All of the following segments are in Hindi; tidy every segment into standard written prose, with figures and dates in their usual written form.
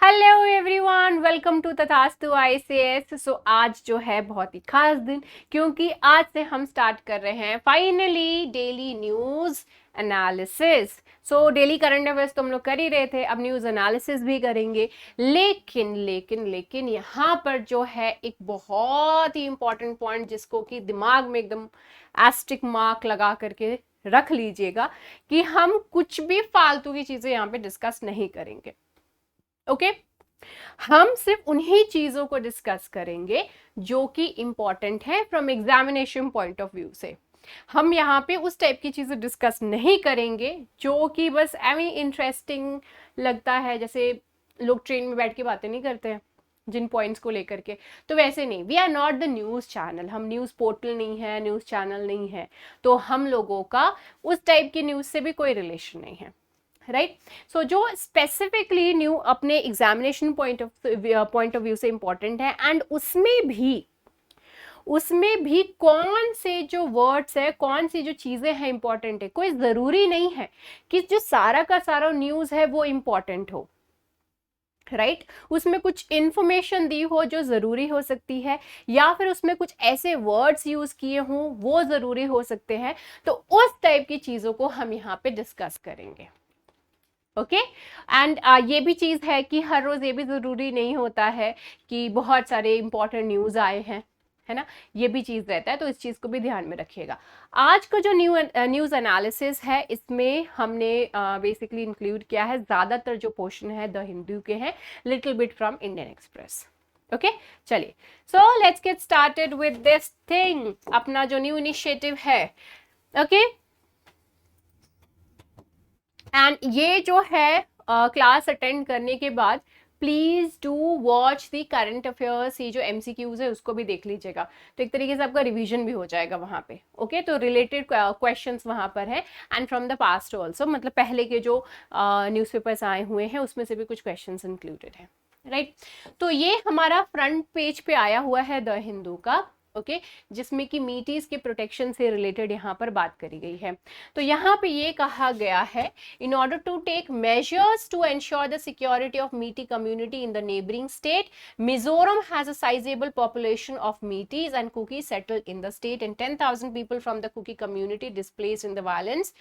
हेलो एवरीवन, वेलकम टू तथास्तु आईसीएस। सो आज जो है बहुत ही खास दिन, क्योंकि आज से हम स्टार्ट कर रहे हैं finally daily news analysis. So daily current affairs तो हम लोग कर ही रहे थे, अब न्यूज एनालिसिस भी करेंगे। लेकिन लेकिन लेकिन यहाँ पर जो है एक बहुत ही इंपॉर्टेंट पॉइंट, जिसको कि दिमाग में एकदम एस्टिक मार्क लगा करके रख लीजिएगा, कि हम कुछ भी फालतू की चीजें यहाँ पे डिस्कस नहीं करेंगे। ओके हम सिर्फ उन्हीं चीजों को डिस्कस करेंगे जो कि इंपॉर्टेंट है from examination point of view से। हम यहाँ पे उस टाइप की चीजें डिस्कस नहीं करेंगे जो कि बस एवी इंटरेस्टिंग लगता है, जैसे लोग ट्रेन में बैठ के बातें नहीं करते हैं जिन पॉइंट्स को लेकर के। तो वैसे नहीं, we are not the news channel, हम न्यूज पोर्टल नहीं है, न्यूज चैनल नहीं है, तो हम लोगों का उस टाइप की न्यूज से भी कोई रिलेशन नहीं है, राइट। सो जो स्पेसिफिकली न्यू अपने एग्जामिनेशन पॉइंट ऑफ व्यू से इंपॉर्टेंट है, एंड उसमें भी कौन से जो वर्ड्स है, कौन सी जो चीजें हैं इंपॉर्टेंट है। कोई जरूरी नहीं है कि जो सारा का सारा न्यूज है वो इंपॉर्टेंट हो, राइट उसमें कुछ इंफॉर्मेशन दी हो जो जरूरी हो सकती है, या फिर उसमें कुछ ऐसे वर्ड्स यूज किए हों वो जरूरी हो सकते हैं। तो उस टाइप की चीजों को हम यहाँ पे डिस्कस करेंगे। ओके एंड ये भी चीज है कि हर रोज ये भी जरूरी नहीं होता है कि बहुत सारे इंपॉर्टेंट न्यूज आए हैं, है ना। ये भी चीज रहता है, तो इस चीज को भी ध्यान में रखिएगा। आज का जो न्यूज एनालिसिस है, इसमें हमने बेसिकली इंक्लूड किया है, ज्यादातर जो पोर्शन है द हिंदू के हैं, little bit from Indian Express. Okay चलिए, so let's get started with this thing, अपना जो न्यू इनिशिएटिव है। ओके एंड ये जो है क्लास अटेंड करने के बाद please do watch the current affairs, ये जो एमसीक्यूज है उसको भी देख लीजिएगा, तो एक तरीके से आपका रिवीजन भी हो जाएगा वहां पे। ओके तो रिलेटेड क्वेश्चंस वहां पर है, and from the past also, मतलब पहले के जो न्यूज़पेपर्स आए हुए हैं उसमें से भी कुछ क्वेश्चंस इंक्लूडेड है, राइट। तो ये हमारा फ्रंट पेज पे आया हुआ है द हिंदू का, ओके जिसमें कि मीटीज के प्रोटेक्शन से रिलेटेड यहाँ पर बात करी गई है। तो यहाँ पे ये कहा गया है, in order to take measures to ensure the security of Meitei community in the neighboring state, Mizoram has a sizable population of Meiteis and Kukis settled in the state, and 10,000 people from the Kuki community displaced in the violence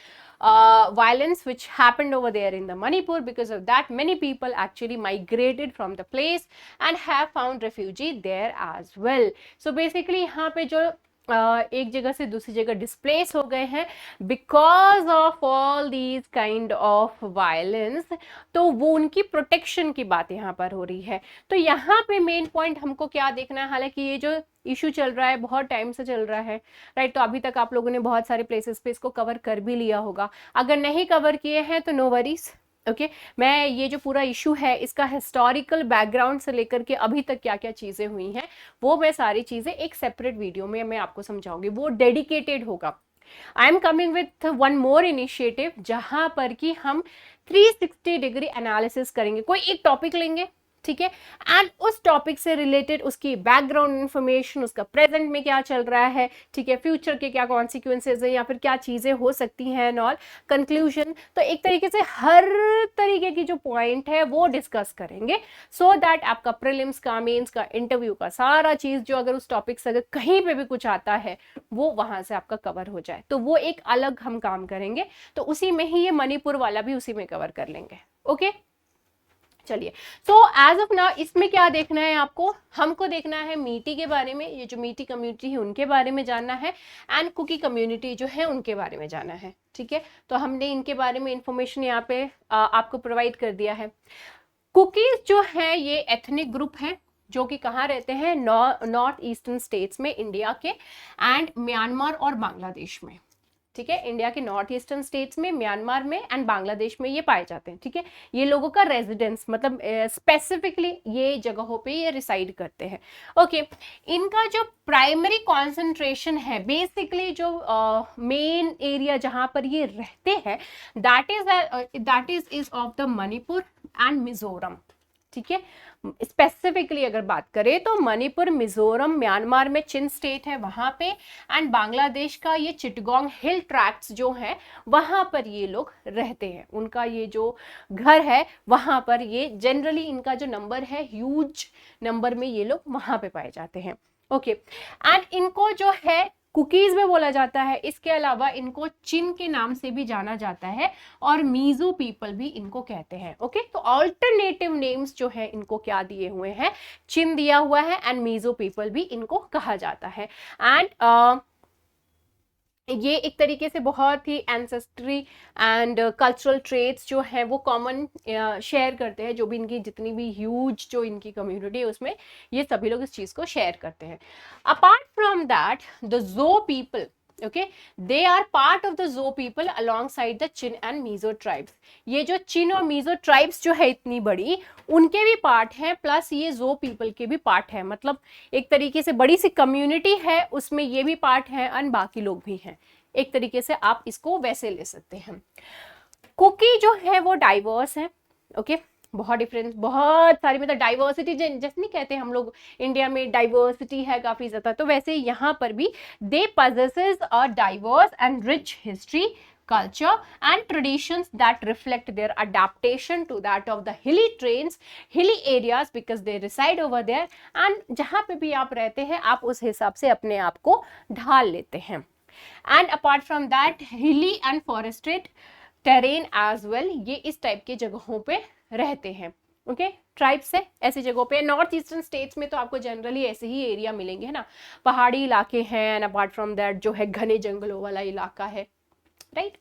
which happened over there in the Manipur. Because of that, many people actually migrated from the place and have found refuge there as well. So basically यहाँ पे जो एक जगह से दूसरी जगह डिस्प्लेस हो गए हैं because of all these kind of violence, तो वो उनकी प्रोटेक्शन की बात यहाँ पर हो रही है। तो यहाँ पे मेन पॉइंट हमको क्या देखना है, हालांकि ये जो इशू चल रहा है बहुत टाइम से चल रहा है, राइट, तो अभी तक आप लोगों ने बहुत सारे प्लेसेस पे इसको कवर कर भी लिया होगा। अगर नहीं कवर किए हैं तो नो वरीज, ओके मैं ये जो पूरा इशू है इसका हिस्टोरिकल बैकग्राउंड से लेकर के अभी तक क्या क्या चीजें हुई हैं वो मैं सारी चीजें एक सेपरेट वीडियो में मैं आपको समझाऊंगी, वो डेडिकेटेड होगा। I am coming with one more initiative जहां पर कि हम 360 डिग्री एनालिसिस करेंगे, कोई एक टॉपिक लेंगे, ठीक है, एंड उस टॉपिक से रिलेटेड उसकी बैकग्राउंड इंफॉर्मेशन, उसका प्रेजेंट में क्या चल रहा है, ठीक है, फ्यूचर के क्या कॉन्सिक्वेंसेज है या फिर क्या चीजें हो सकती हैं एंड ऑल, कंक्लूजन। तो एक तरीके से हर तरीके की जो पॉइंट है वो डिस्कस करेंगे, सो दैट आपका प्रीलिम्स का, मेंस का, इंटरव्यू का सारा चीज जो अगर उस टॉपिक से अगर कहीं पे भी कुछ आता है वो वहां से आपका कवर हो जाए। तो वो एक अलग हम काम करेंगे, तो उसी में ही ये मणिपुर वाला भी उसी में कवर कर लेंगे। ओके चलिए, तो एज ऑफ नाउ इसमें क्या देखना है आपको, हमको देखना है मीटी के बारे में, ये जो मीटी कम्युनिटी है उनके बारे में जानना है, एंड कुकी कम्युनिटी जो है उनके बारे में जानना है, ठीक है। तो हमने इनके बारे में इंफॉर्मेशन यहाँ पे आपको प्रोवाइड कर दिया है। कुकीज जो है ये एथनिक ग्रुप है जो कि कहाँ रहते हैं, नॉर्थ ईस्टर्न स्टेट्स में इंडिया के, एंड म्यांमार और बांग्लादेश में, ठीक है, इंडिया के नॉर्थ ईस्टर्न स्टेट्स में, म्यांमार में एंड बांग्लादेश में ये पाए जाते हैं, ठीक है। ये लोगों का रेजिडेंस मतलब स्पेसिफिकली ये जगहों पे ये रिसाइड करते हैं। ओके इनका जो प्राइमरी कॉन्सेंट्रेशन है, बेसिकली जो मेन एरिया जहां पर ये रहते हैं, that is of the Manipur and Mizoram, ठीक है। स्पेसिफिकली अगर बात करें तो मणिपुर, मिजोरम, म्यांमार में चिन स्टेट है वहां पे, एंड बांग्लादेश का ये चिटगोंग हिल ट्रैक्ट्स जो है वहां पर ये लोग रहते हैं। उनका ये जो घर है वहां पर, ये जनरली इनका जो नंबर है ह्यूज नंबर में ये लोग वहां पे पाए जाते हैं। ओके, एंड इनको जो है कुकीज में बोला जाता है। इसके अलावा इनको चिन के नाम से भी जाना जाता है और मीजो पीपल भी इनको कहते हैं। ओके, तो ऑल्टरनेटिव नेम्स जो है इनको क्या दिए हुए हैं, चिन दिया हुआ है एंड मीजो पीपल भी इनको कहा जाता है। एंड ये एक तरीके से बहुत ही एंसेस्ट्री एंड कल्चरल ट्रेट्स जो हैं वो कॉमन शेयर करते हैं। जो भी इनकी जितनी भी ह्यूज जो इनकी कम्युनिटी है उसमें ये सभी लोग इस चीज़ को शेयर करते हैं। अपार्ट फ्रॉम दैट द जो people, okay, they are part of the जो people alongside the Chin and Mizo tribes. ये जो चिन और मीजो ट्राइब्स जो है इतनी बड़ी, उनके भी पार्ट हैं, प्लस ये जो पीपल के भी पार्ट है। मतलब एक तरीके से बड़ी सी कम्युनिटी है, उसमें ये भी पार्ट है और बाकी लोग भी हैं। एक तरीके से आप इसको वैसे ले सकते हैं। कुकी जो है वो डाइवर्स है। ओके, बहुत डिफरेंस, बहुत सारी, मतलब डाइवर्सिटी जैसे नहीं कहते हम लोग इंडिया में डाइवर्सिटी है काफी ज्यादा, तो वैसे यहाँ पर भी दे possesses a diverse and rich history, culture and traditions that reflect their adaptation to that of the hilly terrains, hilly areas because they reside over there, and जहाँ पे भी आप रहते हैं आप उस हिसाब से अपने आप को ढाल लेते हैं। And apart from that hilly and forested terrain as well, ये इस टाइप के जगहों पे रहते हैं। ओके, ट्राइब्स है ऐसी जगहों पे। नॉर्थ ईस्टर्न स्टेट्स में तो आपको जनरली ऐसे ही एरिया मिलेंगे, है ना, पहाड़ी इलाके हैं, एंड अपार्ट फ्रॉम दैट जो है घने जंगलों वाला इलाका है, right.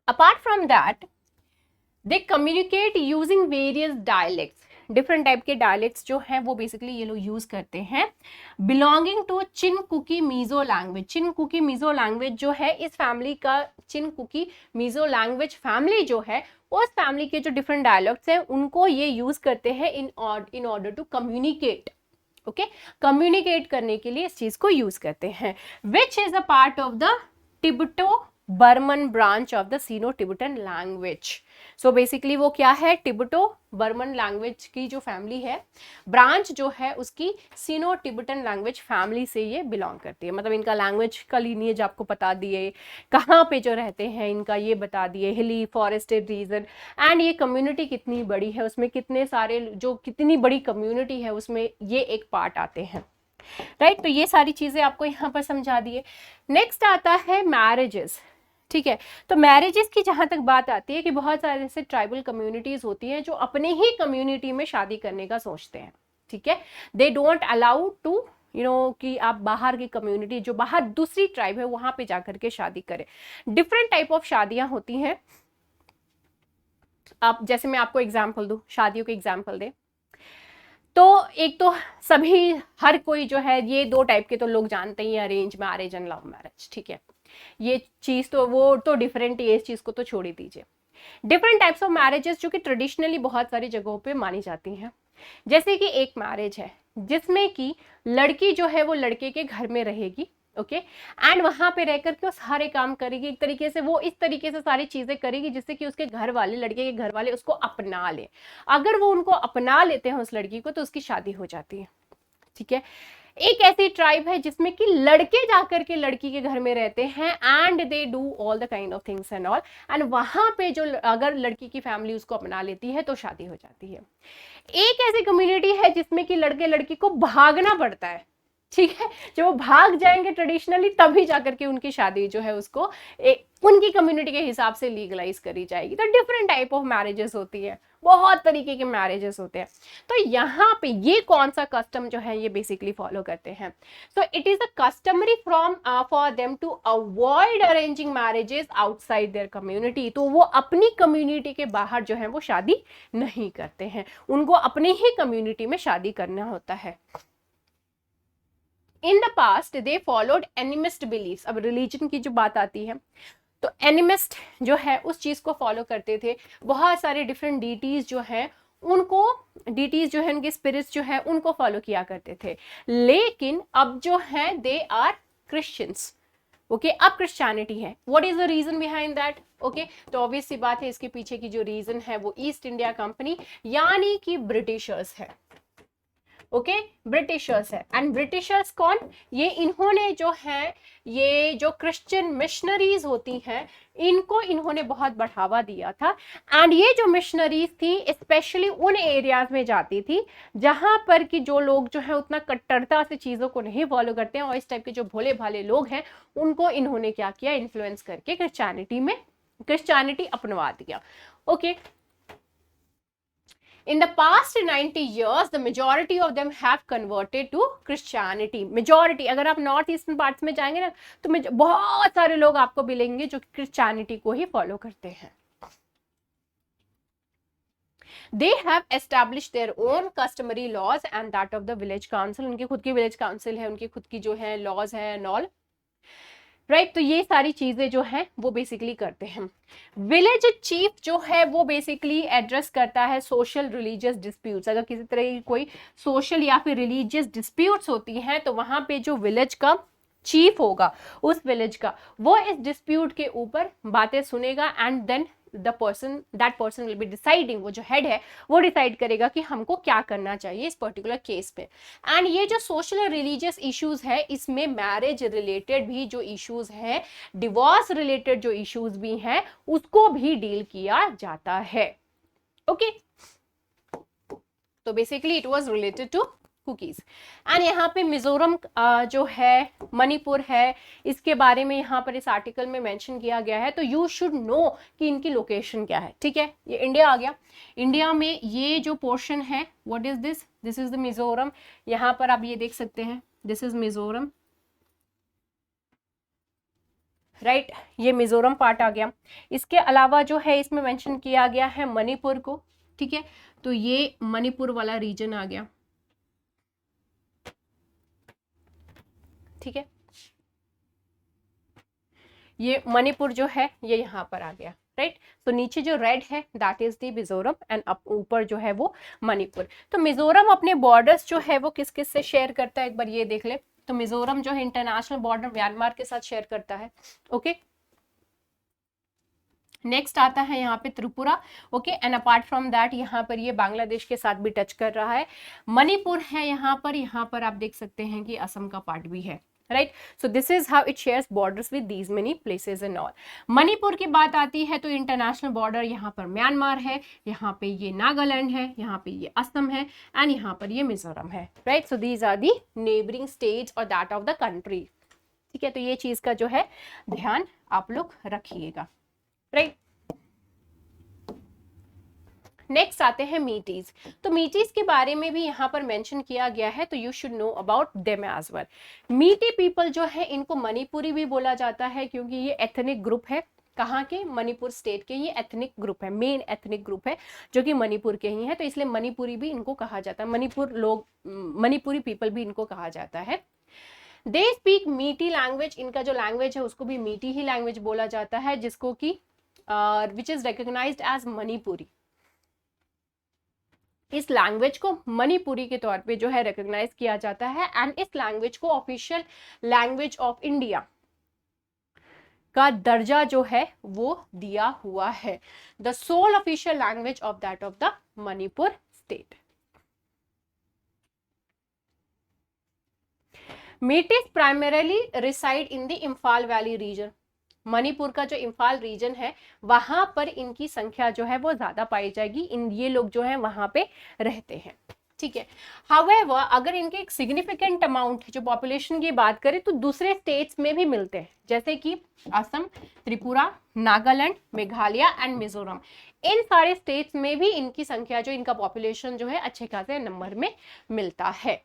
Apart from that they communicate using various dialects. Different type के डायलेक्ट्स जो हैं वो बेसिकली ये लोग यूज करते हैं, belonging to Chin Kuki Mizo language. Chin Kuki Mizo language जो है इस फैमिली का, चिन कुकी मीजो लैंग्वेज फैमिली जो है उस फैमिली के जो डिफरेंट डायलेक्ट्स हैं उनको ये यूज करते हैं in order to communicate. Okay, communicate करने के लिए इस चीज को यूज करते हैं, which is a part of the Tibeto Burman branch of the Sino Tibetan language. So basically वो क्या है, टिबेटो बर्मन लैंग्वेज की जो फैमिली है, ब्रांच जो है उसकी सीनो टिबेटन लैंग्वेज फैमिली से ये बिलोंग करती है। मतलब इनका लैंग्वेज का लीनिएज आपको बता दिए, कहाँ पे जो रहते हैं इनका ये बता दिए, हिली फॉरेस्टेड रीजन, एंड ये कम्युनिटी कितनी बड़ी है, उसमें कितने सारे, जो कितनी बड़ी कम्युनिटी है उसमें ये एक पार्ट आते हैं, राइट। तो ये सारी चीजें आपको यहाँ पर समझा दिए। नेक्स्ट आता है मैरिजेस, ठीक है। तो मैरिजेस की जहां तक बात आती है कि बहुत सारे ऐसे ट्राइबल कम्युनिटीज होती हैं जो अपने ही कम्युनिटी में शादी करने का सोचते हैं, ठीक है। दे डोंट अलाउ टू कि आप बाहर की कम्युनिटी, जो बाहर दूसरी ट्राइब है वहां पे जाकर के शादी करें। डिफरेंट टाइप ऑफ शादियां होती हैं। आप जैसे मैं आपको एग्जाम्पल दूं, शादियों के एग्जाम्पल दे तो एक तो सभी, हर कोई जो है, ये दो टाइप के तो लोग जानते ही हैं, arrange marriage and love marriage, ठीक है। ये चीज तो वो तो डिफरेंट ही है, इस चीज को तो छोड़ ही दीजिए। डिफरेंट टाइप्स ऑफ मैरिजेस जो कि ट्रेडिशनली बहुत सारी जगहों पे मानी जाती हैं। जैसे कि एक मैरिज है जिसमें कि लड़की जो है वो लड़के के घर में रहेगी, ओके, एंड वहां पे रहकर के वो सारे काम करेगी। एक तरीके से वो इस तरीके से सारी चीजें करेगी जिससे कि उसके घर वाले, लड़के के घर वाले उसको अपना ले। अगर वो उनको अपना लेते हैं उस लड़की को तो उसकी शादी हो जाती है, ठीक है। एक ऐसी ट्राइब है जिसमें कि लड़के जाकर के लड़की के घर में रहते हैं and they do all the kind of things and all, and वहां पे जो अगर लड़की की फैमिली उसको अपना लेती है तो शादी हो जाती है। एक ऐसी कम्युनिटी है जिसमें कि लड़के लड़की को भागना पड़ता है, ठीक है। जब वो भाग जाएंगे ट्रेडिशनली तभी जाकर के उनकी शादी जो है उसको उनकी कम्युनिटी के हिसाब से लीगलाइज करी जाएगी। तो डिफरेंट टाइप ऑफ मैरिजेस होती है, बहुत तरीके के मैरिजेस होते हैं। तो यहाँ पे ये कौन सा कस्टम जो है ये बेसिकली फॉलो करते हैं। So it is a customary from for them to avoid arranging marriages outside their community. तो वो अपनी कम्युनिटी के बाहर जो है वो शादी नहीं करते हैं, उनको अपनी ही कम्युनिटी में शादी करना होता है। In the past they followed animist beliefs. अब रिलीजन की जो बात आती है तो एनिमिस्ट जो है उस चीज को फॉलो करते थे। बहुत सारे डिफरेंट डीटीज जो है उनको, डीटीज जो है उनके स्पिरिट्स जो है उनको फॉलो किया करते थे। लेकिन अब जो है दे आर क्रिश्चियंस, ओके अब क्रिश्चियनिटी है, what is the reason behind that? Okay तो ऑब्वियस सी बात है, इसके पीछे की जो रीजन है वो ईस्ट इंडिया कंपनी यानी कि ब्रिटिशर्स है। ओके ब्रिटिशर्स है, एंड ब्रिटिशर्स कौन? ये इन्होंने जो है ये जो क्रिश्चियन मिशनरीज होती हैं इनको इन्होंने बहुत बढ़ावा दिया था। एंड ये जो मिशनरीज थी स्पेशली उन एरियाज में जाती थी जहां पर कि जो लोग जो है उतना कट्टरता से चीजों को नहीं फॉलो करते हैं, और इस टाइप के जो भोले भाले लोग हैं उनको इन्होंने क्या किया, इन्फ्लुएंस करके क्रिश्चियनिटी अपनवा दिया। Okay In the past 90 years, the majority of them have converted to Christianity. Majority, अगर आप नॉर्थ ईस्टर्न पार्ट्स में जाएंगे ना तो बहुत सारे लोग आपको मिलेंगे जो क्रिश्चियनिटी को ही फॉलो करते हैं। They have established their own customary laws and that of the village council. उनकी खुद की विलेज काउंसिल है, उनकी खुद की जो है लॉज है एंड ऑल, राइट तो ये सारी चीजें जो है वो बेसिकली करते हैं। विलेज चीफ जो है वो बेसिकली एड्रेस करता है सोशल रिलीजियस डिस्प्यूट्स। अगर किसी तरह की कोई सोशल या फिर रिलीजियस डिस्प्यूट्स होती हैं तो वहां पे जो विलेज का चीफ होगा उस विलेज का, वो इस डिस्प्यूट के ऊपर बातें सुनेगा and then that person will be deciding, वो जो हेड है वो डिसाइड करेगा कि हमको क्या करना चाहिए इस पर्टिकुलर केस पे। एंड ये जो सोशल और रिलीजियस इश्यूज है इसमें मैरिज रिलेटेड भी जो इश्यूज है, डिवोर्स रिलेटेड जो इश्यूज भी हैं उसको भी डील किया जाता है। ओके तो basically it was related to cookies. And यहाँ पे मिजोरम जो है, मणिपुर है, इसके बारे में यहाँ पर इस आर्टिकल में मेंशन किया गया है, तो यू शुड नो कि इनकी लोकेशन क्या है। ठीक है ये इंडिया आ गया, इंडिया में ये जो पोर्शन है what is this, this is the Mizoram. यहाँ पर आप ये देख सकते हैं दिस इज मिजोरम, राइट ये मिजोरम पार्ट आ गया। इसके अलावा जो है इसमें मेंशन किया गया है मणिपुर को। ठीक है तो ये मणिपुर वाला रीजन आ गया। ठीक है ये मणिपुर जो है ये यहाँ पर आ गया, राइट तो नीचे जो रेड है that is the Mizoram and ऊपर जो है वो मणिपुर। तो मिजोरम अपने बॉर्डर्स जो है वो किस किस से शेयर करता है एक बार ये देख ले। तो मिजोरम जो है इंटरनेशनल बॉर्डर म्यांमार के साथ शेयर करता है। ओके नेक्स्ट आता है यहाँ पे Tripura. Okay and apart from that यहाँ पर ये बांग्लादेश के साथ भी टच कर रहा है। मणिपुर है यहाँ पर आप देख सकते हैं कि असम का पार्ट भी है, right so this is how it shares borders with these many places and all. Manipur की बात आती है तो इंटरनेशनल बॉर्डर यहाँ पर म्यांमार है, यहाँ पे ये नागालैंड है, यहाँ पे ये असम है एंड यहाँ पर ये मिजोरम है, right so these are the neighbouring states और दैट ऑफ द कंट्री। ठीक है तो ये चीज का जो है ध्यान आप लोग रखिएगा, राइट। नेक्स्ट आते हैं मीटीज। तो मीटीज के बारे में भी यहाँ पर मेंशन किया गया है तो you should know about them as well. Meitei people जो है इनको मणिपुरी भी बोला जाता है क्योंकि ये एथनिक ग्रुप है। कहाँ के? मणिपुर स्टेट के ये एथनिक ग्रुप है, मेन एथनिक ग्रुप है जो कि मणिपुर के ही है, तो इसलिए मणिपुरी भी इनको कहा जाता है, मणिपुरी पीपल भी इनको कहा जाता है। दे स्पीक मीटी लैंग्वेज, इनका जो लैंग्वेज है उसको भी मीटी ही लैंग्वेज बोला जाता है जिसको कि which is recognised as Manipuri. इस लैंग्वेज को मणिपुरी के तौर पे जो है रिकॉग्नाइज किया जाता है एंड इस लैंग्वेज को ऑफिशियल लैंग्वेज ऑफ इंडिया का दर्जा जो है वो दिया हुआ है, the sole official language of that of the Manipur state. Metis primarily reside in the Imphal Valley region. Manipur का जो इम्फाल रीजन है वहां पर इनकी संख्या जो है वो ज्यादा पाई जाएगी, ये लोग जो है वहां पे रहते हैं। ठीक है हाउएवर अगर इनके एक सिग्निफिकेंट अमाउंट जो पॉपुलेशन की बात करें तो दूसरे स्टेट्स में भी मिलते हैं जैसे कि असम, त्रिपुरा, नागालैंड, मेघालय एंड मिजोरम। इन सारे स्टेट्स में भी इनकी संख्या जो इनका पॉपुलेशन जो है अच्छे खासे नंबर में मिलता है।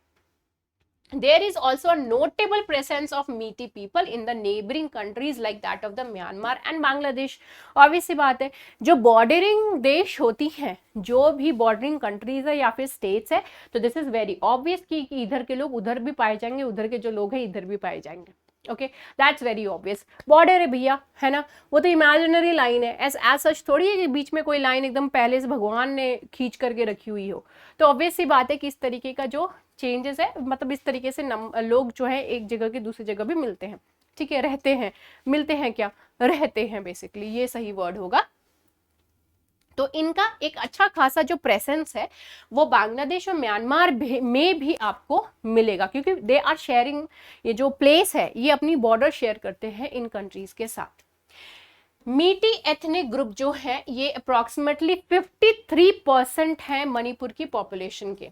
There is also a notable presence of Meeti people in the neighboring countries like that of the Myanmar and Bangladesh। obvious सी बात है जो बॉर्डरिंग देश होती हैं, जो भी बॉर्डरिंग कंट्रीज है या फिर स्टेट्स है, तो दिस इज वेरी ऑब्वियस कि इधर के लोग उधर भी पाए जाएंगे, उधर के जो लोग हैं इधर भी पाए जाएंगे। Okay that's very obvious. Border है भैया, है ना, वो तो इमेजिनरी लाइन है, एज सच थोड़ी है कि बीच में कोई लाइन एकदम पहले से भगवान ने खींच करके रखी हुई हो। तो ऑब्वियस सी बात है कि इस तरीके का जो चेंजेस है, मतलब इस तरीके से लोग जो है एक जगह की दूसरी जगह भी मिलते हैं। ठीक है, रहते हैं, मिलते हैं क्या, रहते हैं बेसिकली, ये सही वर्ड होगा। तो इनका एक अच्छा खासा जो प्रेजेंस है वो बांग्लादेश और म्यांमार में भी आपको मिलेगा, क्योंकि दे आर शेयरिंग, ये जो प्लेस है ये अपनी बॉर्डर शेयर करते हैं इन कंट्रीज के साथ। मीटी एथनिक ग्रुप जो है ये अप्रोक्सीमेटली 53% है मणिपुर की पॉपुलेशन के।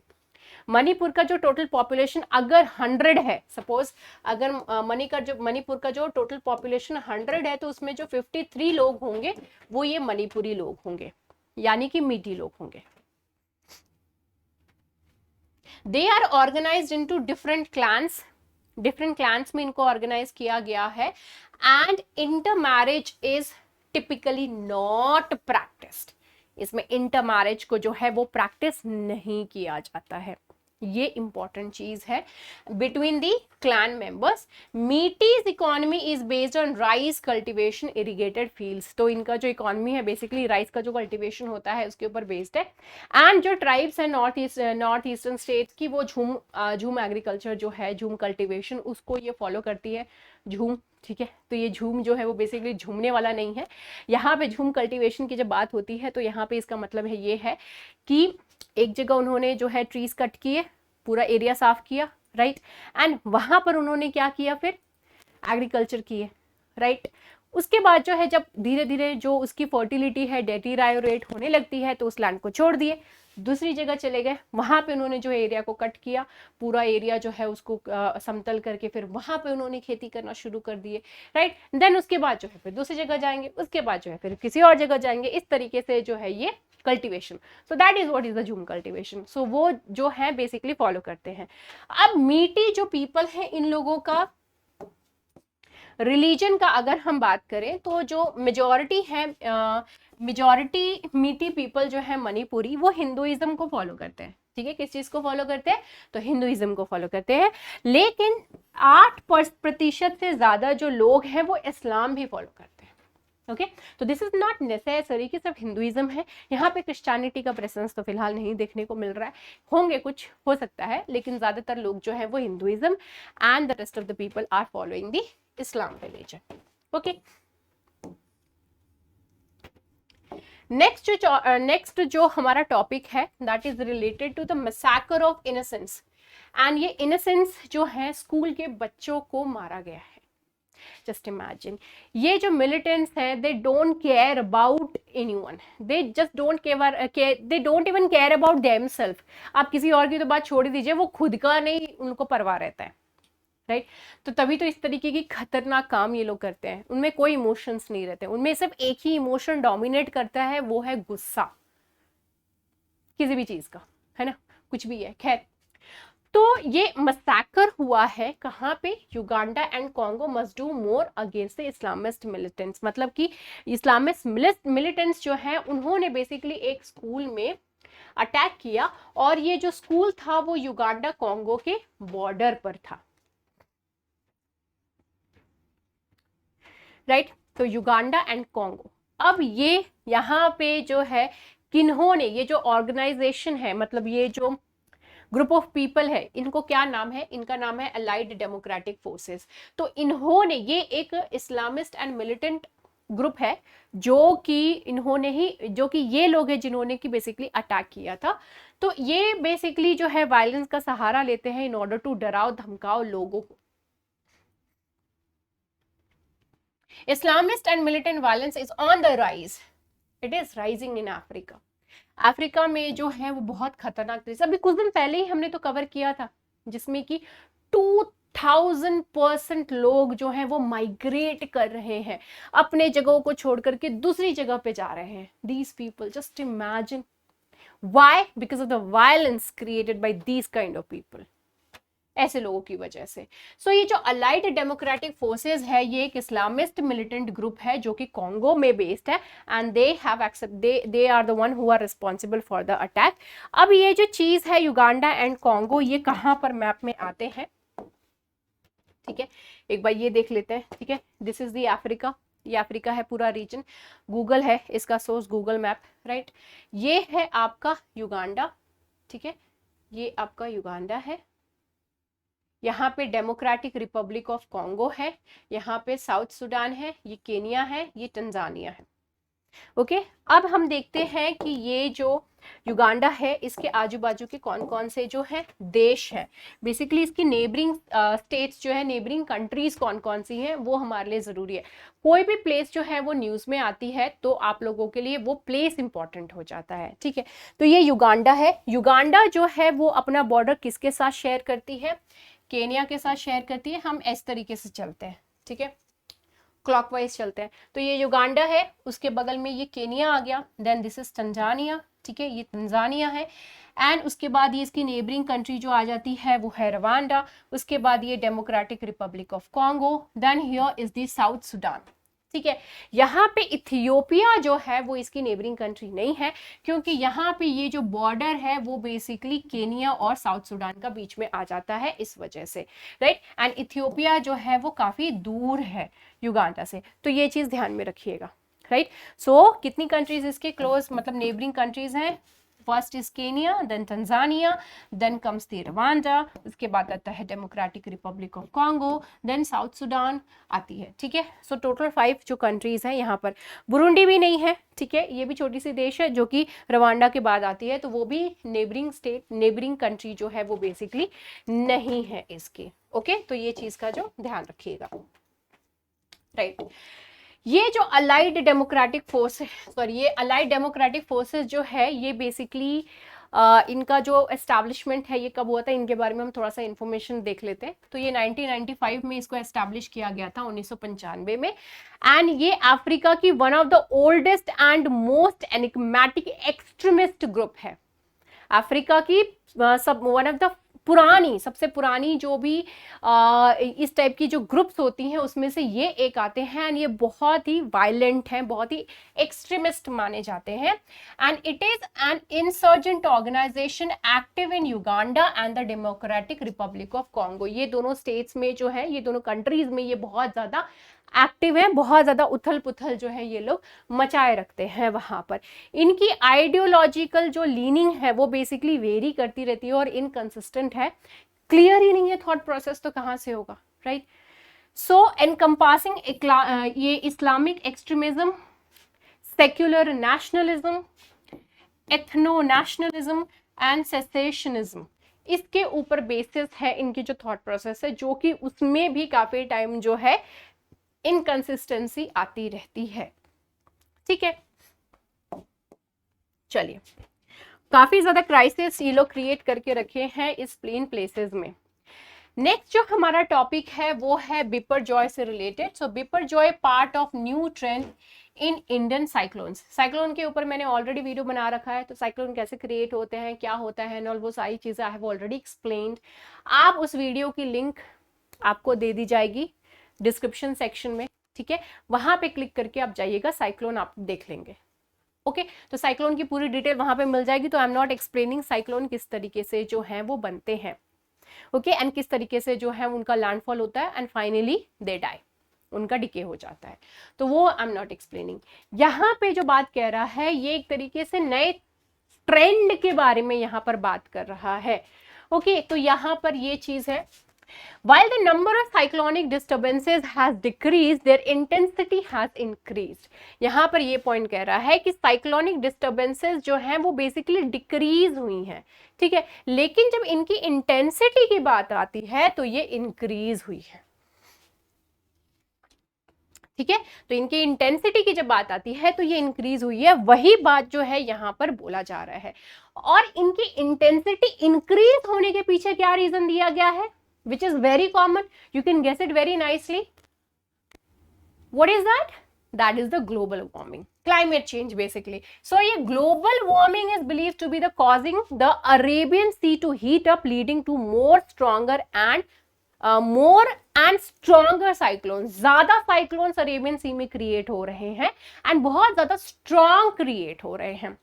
मणिपुर का जो टोटल पॉपुलेशन अगर 100 है, सपोज अगर मणिपुर का जो टोटल पॉपुलेशन 100 है, तो उसमें जो 53 लोग होंगे वो ये मणिपुरी लोग होंगे, यानी कि मीटी लोग होंगे। They are organised into different clans, different clans में इनको ऑर्गेनाइज किया गया है। And inter marriage is typically not practised, इसमें इंटर मैरिज को जो है वो प्रैक्टिस नहीं किया जाता है, ये इंपॉर्टेंट चीज है between the clan members. Meitei's economy is based on rice cultivation, irrigated fields, तो इनका जो इकोनॉमी है बेसिकली राइस का जो कल्टीवेशन होता है उसके ऊपर बेस्ड है। एंड जो ट्राइब्स है नॉर्थ ईस्टर्न स्टेट्स की, वो झूम एग्रीकल्चर जो है, झूम कल्टीवेशन, उसको ये फॉलो करती है, झूम, ठीक है। तो ये झूम जो है वो बेसिकली झूमने वाला नहीं है, यहाँ पे झूम कल्टीवेशन की जब बात होती है तो यहाँ पे इसका मतलब है ये है कि एक जगह उन्होंने जो है ट्रीज कट किए, पूरा एरिया साफ किया, राइट, एंड वहां पर उन्होंने क्या किया, फिर एग्रीकल्चर किए, राइट। उसके बाद जो है जब धीरे धीरे जो उसकी फर्टिलिटी है, डेटीरायोरेट होने लगती है, तो उस लैंड को छोड़ दिए, दूसरी जगह चले गए, वहां पे उन्होंने जो एरिया को कट किया, पूरा एरिया जो है उसको समतल करके फिर वहां पे उन्होंने खेती करना शुरू कर दिए, राइट। देन उसके बाद जो है फिर दूसरी जगह जाएंगे, उसके बाद जो है फिर किसी और जगह जाएंगे, इस तरीके से जो है ये cultivation. So that is what is the झूम कल्टीवेशन। सो वो जो है बेसिकली फॉलो करते हैं। अब मीटी जो पीपल है, इन लोगों का रिलीजन का अगर हम बात करें तो जो मेजॉरिटी है, मेजॉरिटी मीटी पीपल जो है मणिपुरी, वो हिंदुइज्म को फॉलो करते हैं, ठीक है। किस चीज को फॉलो करते हैं, तो हिंदुइज्म को फॉलो करते हैं। लेकिन 8% से ज्यादा जो लोग हैं वो इस्लाम भी फॉलो करते हैं, ओके। तो दिस इज नॉट नेसेसरी कि सिर्फ हिंदुइज्म है, यहाँ पे क्रिश्चियनिटी का प्रेजेंस तो फिलहाल नहीं देखने को मिल रहा है, होंगे कुछ, हो सकता है, लेकिन ज्यादातर लोग जो है वो Hinduism and the rest of the people are following the Islam religion, okay. Next जो हमारा टॉपिक है that is related to the massacre of innocence. And ये इनोसेंस जो है, स्कूल के बच्चों को मारा गया है। जस्ट इमेजिन, ये जो मिलिटेंट्स हैं, they don't care about anyone, they just don't care, they don't even care about themselves. आप किसी और की तो बात छोड़ दीजिए, वो खुद का नहीं उनको परवाह रहता है, राइट। तो तभी तो इस तरीके की खतरनाक काम ये लोग करते हैं, उनमें कोई इमोशंस नहीं रहते, उनमें सिर्फ एक ही इमोशन डोमिनेट करता है, वो है गुस्सा, किसी भी चीज का, है ना, कुछ भी है, खैर। तो ये मसैकर हुआ है कहाँ पे, Uganda and Congo must do more against the Islamist militants. मतलब कि इस्लामिस्ट मिलिटेंट्स जो है उन्होंने बेसिकली एक स्कूल में अटैक किया, और ये जो स्कूल था वो युगांडा कॉन्गो के बॉर्डर पर था, राइट। तो युगांडा एंड कॉन्गो, अब ये यहाँ पे जो है किन्होंने, ये जो ऑर्गेनाइजेशन है, मतलब ये जो ग्रुप ऑफ पीपल है, इनको क्या नाम है, इनका नाम है अलाइड डेमोक्रेटिक फोर्सेस। तो इन्होंने, ये एक इस्लामिस्ट एंड मिलिटेंट ग्रुप है, जो कि इन्होंने ही, जो कि ये लोग हैं जिन्होंने कि बेसिकली अटैक किया था। तो ये बेसिकली जो है वायलेंस का सहारा लेते हैं इन ऑर्डर टू डराओ धमकाओ लोगों को। Islamist and militant violence is on the rise. It is rising in Africa. Africa में जो है वो बहुत खतरनाक तरीके से, अभी कुछ दिन पहले ही हमने तो कवर किया था, जिसमें कि 2000% लोग जो हैं वो माइग्रेट कर रहे हैं, अपने जगहों को छोड़ करके दूसरी जगह पे जा रहे हैं। These people, just imagine. Why? Because of the violence created by these kind of people. ऐसे लोगों की वजह से। सो ये जो अलाइड डेमोक्रेटिक फोर्सेस है, ये एक इस्लामिस्ट मिलिटेंट ग्रुप है जो कि कॉन्गो में बेस्ड है, and they have accept, they are the one who are responsible for the attack. अब ये जो चीज है युगांडा एंड कॉन्गो, ये कहाँ पर मैप में आते हैं, ठीक है, एक बार ये देख लेते हैं, ठीक है। दिस इज द अफ्रीका, ये अफ्रीका है पूरा रीजन, गूगल है इसका सोर्स, गूगल मैप, राइट। ये है आपका युगांडा, ठीक है, ये आपका युगांडा है, यहाँ पे डेमोक्रेटिक रिपब्लिक ऑफ कॉन्गो है, यहाँ पे साउथ सूडान है, ये केनिया है, ये तंजानिया है। ओके अब हम देखते हैं कि ये जो युगांडा है इसके आजू बाजू के कौन कौन से जो है देश हैं, बेसिकली इसकी नेबरिंग स्टेट्स जो है, नेबरिंग कंट्रीज कौन कौन सी हैं वो हमारे लिए जरूरी है। कोई भी प्लेस जो है वो न्यूज में आती है तो आप लोगों के लिए वो प्लेस इंपॉर्टेंट हो जाता है, ठीक है। तो ये युगांडा है। युगांडा जो है वो अपना बॉर्डर किसके साथ शेयर करती है, केनिया के साथ शेयर करती है। हम इस तरीके से चलते हैं, ठीक है, क्लॉकवाइज चलते हैं। तो ये युगांडा है, उसके बगल में ये केनिया आ गया, देन दिस इज तंजानिया, ठीक है, ये तंजानिया है। एंड उसके बाद ये इसकी नेबरिंग कंट्री जो आ जाती है वो है रवांडा, उसके बाद ये Democratic Republic of Congo, then here is the South Sudan, ठीक है। यहाँ पे इथियोपिया जो है वो इसकी नेबरिंग कंट्री नहीं है, क्योंकि यहाँ पे ये जो बॉर्डर है वो बेसिकली केनिया और साउथ सूडान का बीच में आ जाता है, इस वजह से, राइट। एंड इथियोपिया जो है वो काफी दूर है युगांडा से, तो ये चीज ध्यान में रखिएगा, राइट। सो कितनी कंट्रीज इसके क्लोज मतलब नेबरिंग कंट्रीज हैं, first is Kenya, then Tanzania, then comes the Rwanda, उसके बाद आता है Democratic Republic of Congo, then South Sudan आती है, ठीक है। सो टोटल 5 जो कंट्रीज हैं यहाँ पर। बुरुंडी भी नहीं है, ठीक है, ये भी छोटी सी देश है जो कि रवांडा के बाद आती है, तो वो भी नेबरिंग स्टेट, नेबरिंग कंट्री जो है वो बेसिकली नहीं है इसकी, ओके। तो ये चीज का जो ध्यान रखिएगा, राइट। ये जो अलाइड डेमोक्रेटिक फोर्स, सॉरी ये अलाइड डेमोक्रेटिक फोर्सेस जो है ये बेसिकली इनका जो एस्टैब्लिशमेंट है ये कब हुआ था, इनके बारे में हम थोड़ा सा इन्फॉर्मेशन देख लेते हैं। तो ये 1995 में इसको एस्टैब्लिश किया गया था, 1995 में। एंड ये अफ्रीका की one of the oldest and most enigmatic extremist group है। अफ्रीका की सब वन ऑफ द पुरानी, सबसे पुरानी जो भी इस टाइप की जो ग्रुप्स होती हैं उसमें से ये एक आते हैं। एंड ये बहुत ही वायलेंट हैं, बहुत ही एक्सट्रीमिस्ट माने जाते हैं। And it is an insurgent organisation active in Uganda and the Democratic Republic of Congo. ये दोनों स्टेट्स में जो है, ये दोनों कंट्रीज में ये बहुत ज्यादा एक्टिव है, बहुत ज्यादा उथल पुथल जो है ये लोग मचाए रखते हैं वहां पर। इनकी आइडियोलॉजिकल जो लीनिंग है वो बेसिकली वेरी करती रहती है और इनकंसिस्टेंट है, क्लियर ही नहीं है थॉट प्रोसेस, तो कहां से होगा, राइट। सो एनकम्पासिंग ये Islamic extremism, secular nationalism, ethno nationalism and secessionism, इसके ऊपर बेसिस है इनकी जो थॉट प्रोसेस है, जो कि उसमें भी काफी टाइम जो है इनकंसिस्टेंसी आती रहती है, ठीक है। चलिए, काफी ज्यादा क्राइसिस ये लोग क्रिएट करके रखे हैं इस प्लेन प्लेसेस में। नेक्स्ट जो हमारा टॉपिक है वो है बिपरजॉय से related. So Biparjoy part of new trend in Indian cyclones. Cyclone के ऊपर मैंने ऑलरेडी वीडियो बना रखा है, तो साइक्लोन कैसे क्रिएट होते हैं, क्या होता है, और वो सारी चीजें आई हैव ऑलरेडी एक्सप्लेन्ड। आप उस वीडियो की लिंक आपको दे दी जाएगी डिस्क्रिप्शन सेक्शन में, ठीक है, वहां पे क्लिक करके आप जाइएगा, साइक्लोन आप देख लेंगे, ओके। तो साइक्लोन की पूरी डिटेल वहां पे मिल जाएगी। तो I am not explaining cyclone किस तरीके से जो है वो बनते हैं, ओके, एंड किस तरीके से जो है उनका लैंडफॉल होता है एंड फाइनली दे डाई, उनका डिके हो जाता है, तो वो आई एम नॉट एक्सप्लेनिंग। यहाँ पे जो बात कह रहा है ये एक तरीके से नए ट्रेंड के बारे में यहाँ पर बात कर रहा है, ओके। तो यहाँ पर ये चीज है, while the number of cyclonic disturbances has decreased, their intensity has increased। यहाँ पर ये पॉइंट कह रहा है कि साइक्लोनिक डिस्टर्बेंसेस जो हैं वो बेसिकली डिक्रीज हुई हैं, ठीक है, लेकिन जब इनकी इंटेंसिटी की बात आती है तो ये इंक्रीज हुई है, ठीक है। तो इनकी इंटेंसिटी की जब बात आती है तो ये इंक्रीज हुई है, वही बात जो है यहाँ पर बोला जा रहा है। और इनकी इंटेंसिटी इंक्रीज होने के पीछे क्या रीजन दिया गया है, which is very common, you can guess it very nicely. What is that? That is the global warming, climate change basically. So ये global warming is believed to be the causing the Arabian Sea to heat up, leading to more and stronger cyclones। ज्यादा cyclones अरेबियन सी में क्रिएट हो रहे हैं एंड बहुत ज्यादा स्ट्रॉन्ग क्रिएट हो रहे हैं।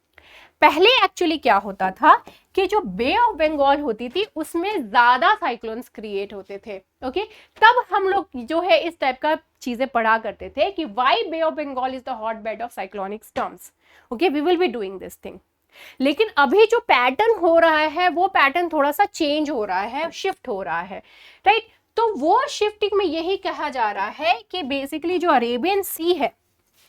पहले एक्चुअली क्या होता था कि जो बे ऑफ बंगाल होती थी उसमें ज्यादा साइक्लोन्स क्रिएट होते थे, ओके। तब हम लोग जो है इस टाइप का चीजें पढ़ा करते थे कि why Bay of Bengal is the hot bed of cyclonic storms, okay, we will be doing this thing, लेकिन अभी जो पैटर्न हो रहा है वो पैटर्न थोड़ा सा चेंज हो रहा है, शिफ्ट हो रहा है, राइट। तो वो शिफ्टिंग में यही कहा जा रहा है कि बेसिकली जो अरेबियन सी है,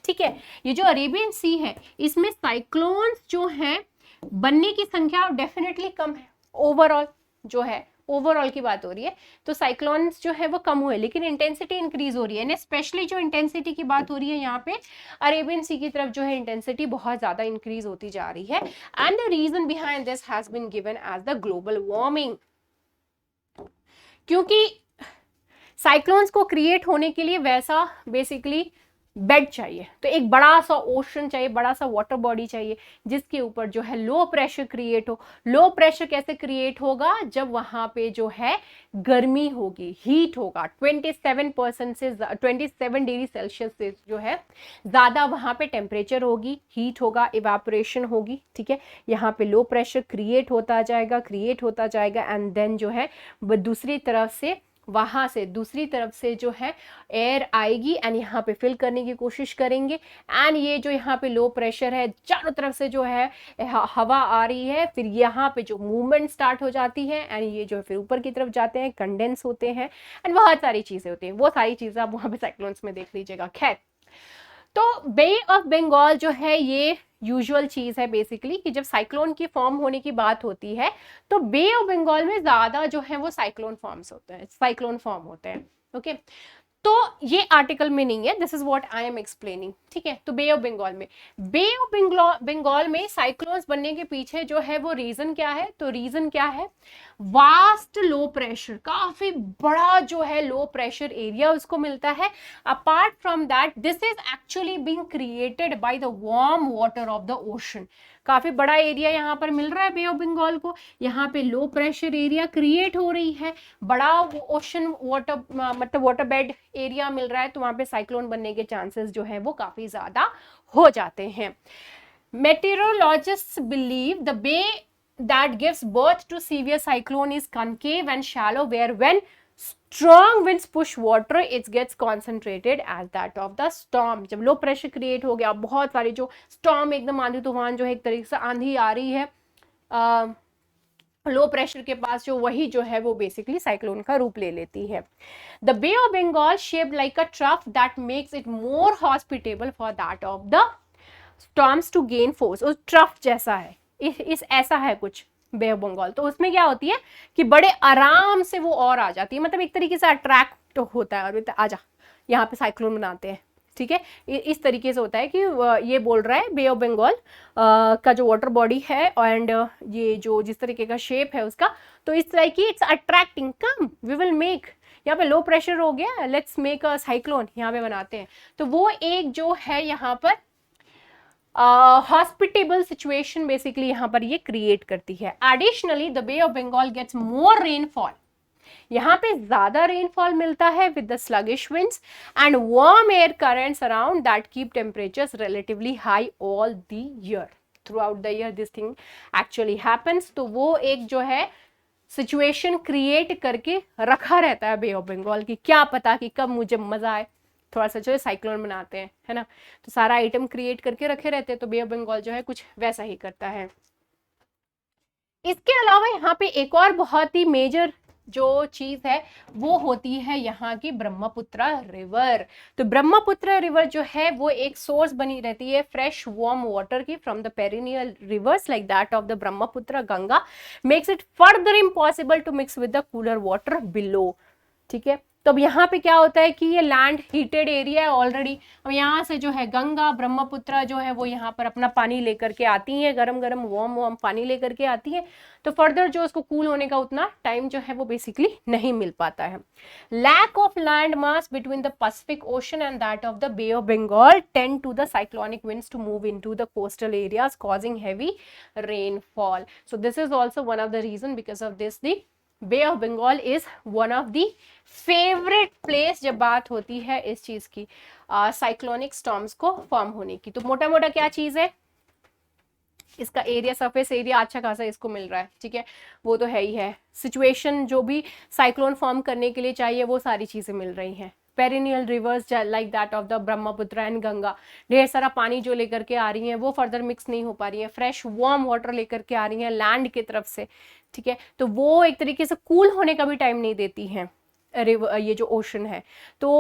ठीक है, ये जो अरेबियन सी है इसमें साइक्लोन्स जो हैं बनने की संख्या डेफिनेटली कम है। ओवरऑल जो है, ओवरऑल की बात हो रही है, तो साइक्लोन्स जो है वो कम हुए, लेकिन इंटेंसिटी इंक्रीज हो रही है। स्पेशली जो इंटेंसिटी की बात हो रही है यहाँ पे अरेबियन सी की तरफ जो है इंटेंसिटी बहुत ज्यादा इंक्रीज होती जा रही है। And the reason behind this has been given as the global warming. क्योंकि साइक्लोन्स को क्रिएट होने के लिए वैसा बेसिकली बेड चाहिए, तो एक बड़ा सा ओशन चाहिए, बड़ा सा वाटर बॉडी चाहिए जिसके ऊपर जो है लो प्रेशर क्रिएट हो। लो प्रेशर कैसे क्रिएट होगा? जब वहां पे जो है गर्मी होगी, हीट होगा, 27% से 27 डिग्री सेल्सियस से जो है ज्यादा वहां पे टेम्परेचर होगी, हीट होगा, इवापोरेशन होगी, ठीक है। यहाँ पे लो प्रेशर क्रिएट होता जाएगा एंड देन जो है दूसरी तरफ से वहां से दूसरी तरफ से जो है एयर आएगी एंड यहाँ पे फिल करने की कोशिश करेंगे। एंड ये जो यहाँ पे लो प्रेशर है, चारों तरफ से जो है हवा आ रही है, फिर यहाँ पे जो मूवमेंट स्टार्ट हो जाती है एंड ये जो फिर ऊपर की तरफ जाते हैं, कंडेंस होते हैं एंड बहुत सारी चीजें होती हैं। वो सारी चीजें आप वहां पे साइक्लोन्स में देख लीजिएगा। खैर, तो बे ऑफ बंगाल जो है ये यूजुअल चीज है बेसिकली कि जब साइक्लोन की फॉर्म होने की बात होती है तो बे ऑफ बंगाल में ज्यादा जो है वो साइक्लोन फॉर्म होते हैं, ओके। तो ये आर्टिकल में नहीं है, this is what I am explaining, ठीक है। तो बे ऑफ बंगाल में साइक्लोन्स बनने के पीछे जो है वो रीजन क्या है? तो रीजन क्या है? वास्ट लो प्रेशर, काफी बड़ा जो है लो प्रेशर एरिया उसको मिलता है। Apart from that this is actually being created by the warm water of the ocean. काफी बड़ा एरिया यहाँ पर मिल रहा है बे ऑफ बंगाल को, यहाँ पे लो प्रेशर एरिया क्रिएट हो रही है, बड़ा ओशन वाटर मतलब वाटर बेड एरिया मिल रहा है, तो वहां पे साइक्लोन बनने के चांसेस जो है वो काफी ज्यादा हो जाते हैं। Meteorologists believe the bay that gives birth to severe cyclone is concave and shallow, where when strong winds push water it gets concentrated as that of the storm। जब लो प्रेशर क्रिएट हो गया, बहुत सारी जो स्टॉर्म, एकदम आंधी तूफान जो है, एक तरीके से आंधी आ रही है लो प्रेशर के पास, जो वही जो है वो बेसिकली साइक्लोन का रूप ले लेती है। The Bay of Bengal shaped like a trough that makes it more hospitable for that of the storms to gain force. उस ट्रफ जैसा है, इस ऐसा है कुछ बे ऑफ बंगाल, तो उसमें क्या होती है कि बड़े आराम से वो और आ जाती है, मतलब एक तरीके से अट्रैक्ट होता है और आजा यहाँ पे साइक्लोन बनाते हैं, ठीक है। इस तरीके से होता है कि ये बोल रहा है बे ऑफ बंगाल का जो वाटर बॉडी है एंड ये जो जिस तरीके का शेप है उसका, तो इस तरह की it's attracting, come we will make, यहाँ पे लो प्रेशर हो गया, लेट्स मेक अ साइक्लोन, यहाँ पे बनाते हैं। तो वो एक जो है यहाँ पर हॉस्पिटेबल सिचुएशन बेसिकली यहाँ पर ये क्रिएट करती है। Additionally the Bay of Bengal gets more rainfall, यहाँ पे ज्यादा रेनफॉल मिलता है with the sluggish winds and warm air currents around that keep temperatures relatively high all the year, throughout the year this thing actually happens. तो वो एक जो है सिचुएशन क्रिएट करके रखा रहता है बे ऑफ बंगाल की, क्या पता कि कब मुझे मजा आए थोड़ा सा जो है साइक्लोन बनाते हैं, है ना। तो सारा आइटम क्रिएट करके रखे रहते हैं, तो बे ऑफ बंगाल जो है कुछ वैसा ही करता है। इसके अलावा यहाँ पे एक और बहुत ही मेजर जो चीज है वो होती है यहाँ की ब्रह्मपुत्र रिवर। तो ब्रह्मपुत्र रिवर जो है वो एक सोर्स बनी रहती है फ्रेश वार्म वाटर की from the perennial rivers like that of the Brahmaputra Ganga, makes it further impossible to mix with the cooler water below, ठीक है। तो अब यहाँ पे क्या होता है कि ये लैंड हीटेड एरिया है ऑलरेडी, अब यहाँ से जो है गंगा ब्रह्मपुत्र जो है वो यहाँ पर अपना पानी लेकर के आती है, गरम गरम वार्म पानी लेकर के आती है, तो फर्दर जो उसको कूल होने का उतना टाइम जो है वो बेसिकली नहीं मिल पाता है। Lack of land mass between the Pacific Ocean and that of the Bay of Bengal tend to the cyclonic winds to move into the coastal areas causing heavy rainfall. So this is also one of the reason, because of this the Bay of Bengal is one of the favourite place जब बात होती है इस चीज की साइक्लोनिक स्टॉर्म्स को फॉर्म होने की। तो मोटा मोटा क्या चीज है, इसका एरिया, सरफेस एरिया अच्छा खासा इसको मिल रहा है, ठीक है, वो तो है ही है। सिचुएशन जो भी साइक्लोन फॉर्म करने के लिए चाहिए वो सारी चीजें मिल रही हैं, perennial rivers like that of the Brahmaputra and Ganga, ढेर सारा पानी जो लेकर के आ रही हैं वो फर्दर मिक्स नहीं हो पा रही है, फ्रेश वार्म वाटर लेकर के आ रही हैं लैंड की तरफ से, ठीक है, तो वो एक तरीके से कूल होने का भी टाइम नहीं देती हैं ये जो ओशन है, तो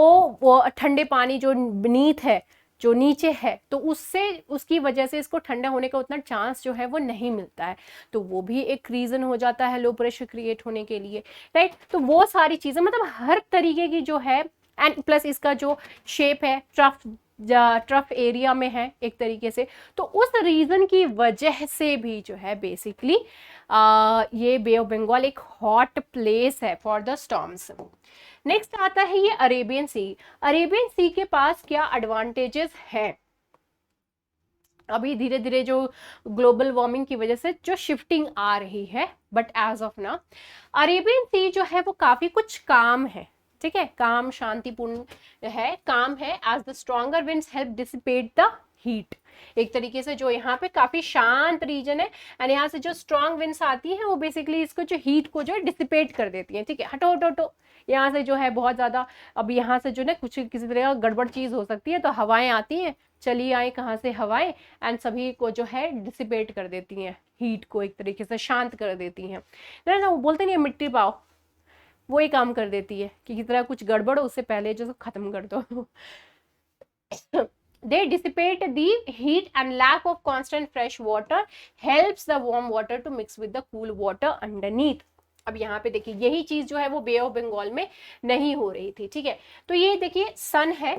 वो ठंडे पानी जो बीनीथ है, जो नीचे है, तो उससे उसकी वजह से इसको ठंडा होने का उतना चांस जो है वो नहीं मिलता है, तो वो भी एक रीजन हो जाता है लो प्रेशर क्रिएट होने के लिए, राइट। तो वो सारी चीजें मतलब हर तरीके की जो है, एंड प्लस इसका जो शेप है ट्रफ एरिया में है एक तरीके से, तो उस रीजन की वजह से भी जो है बेसिकली ये बे ऑफ बंगाल एक हॉट प्लेस है फॉर द स्टॉर्म्स। नेक्स्ट आता है ये अरेबियन सी। अरेबियन सी के पास क्या एडवांटेजेस है? अभी धीरे धीरे जो ग्लोबल वार्मिंग की वजह से जो शिफ्टिंग आ रही है, but as of now Arabian sea जो है वो काफी कुछ काम है, ठीक है, काम शांतिपूर्ण है, काम है, as the stronger winds help dissipate the heat. एक तरीके से जो यहाँ पे काफी शांत रीजन है, एंड यहाँ से जो स्ट्रॉन्ग विंड्स आती हैं वो बेसिकली इसको जो हीट को जो डिसिपेट कर देती हैं, ठीक है, हटो हटो हटो, यहाँ से जो है बहुत ज्यादा, अब यहाँ से जो ना कुछ किसी तरह का गड़बड़ चीज हो सकती है, तो हवाएं आती हैं, चली आए कहाँ से हवाएं, एंड सभी को जो है डिसिपेट कर देती हैं, हीट को एक तरीके से शांत कर देती हैं ना, वो बोलते नहीं है मिट्टी पाओ, वो ही काम कर देती है कि किसी तरह कुछ गड़बड़ हो उससे पहले जो खत्म कर दो। They dissipate the heat and lack of constant fresh water helps the warm water to mix with the cool water underneath. अब यहाँ पे देखिए यही चीज जो है वो बे ऑफ बंगाल में नहीं हो रही थी, ठीक है, तो ये देखिए सन है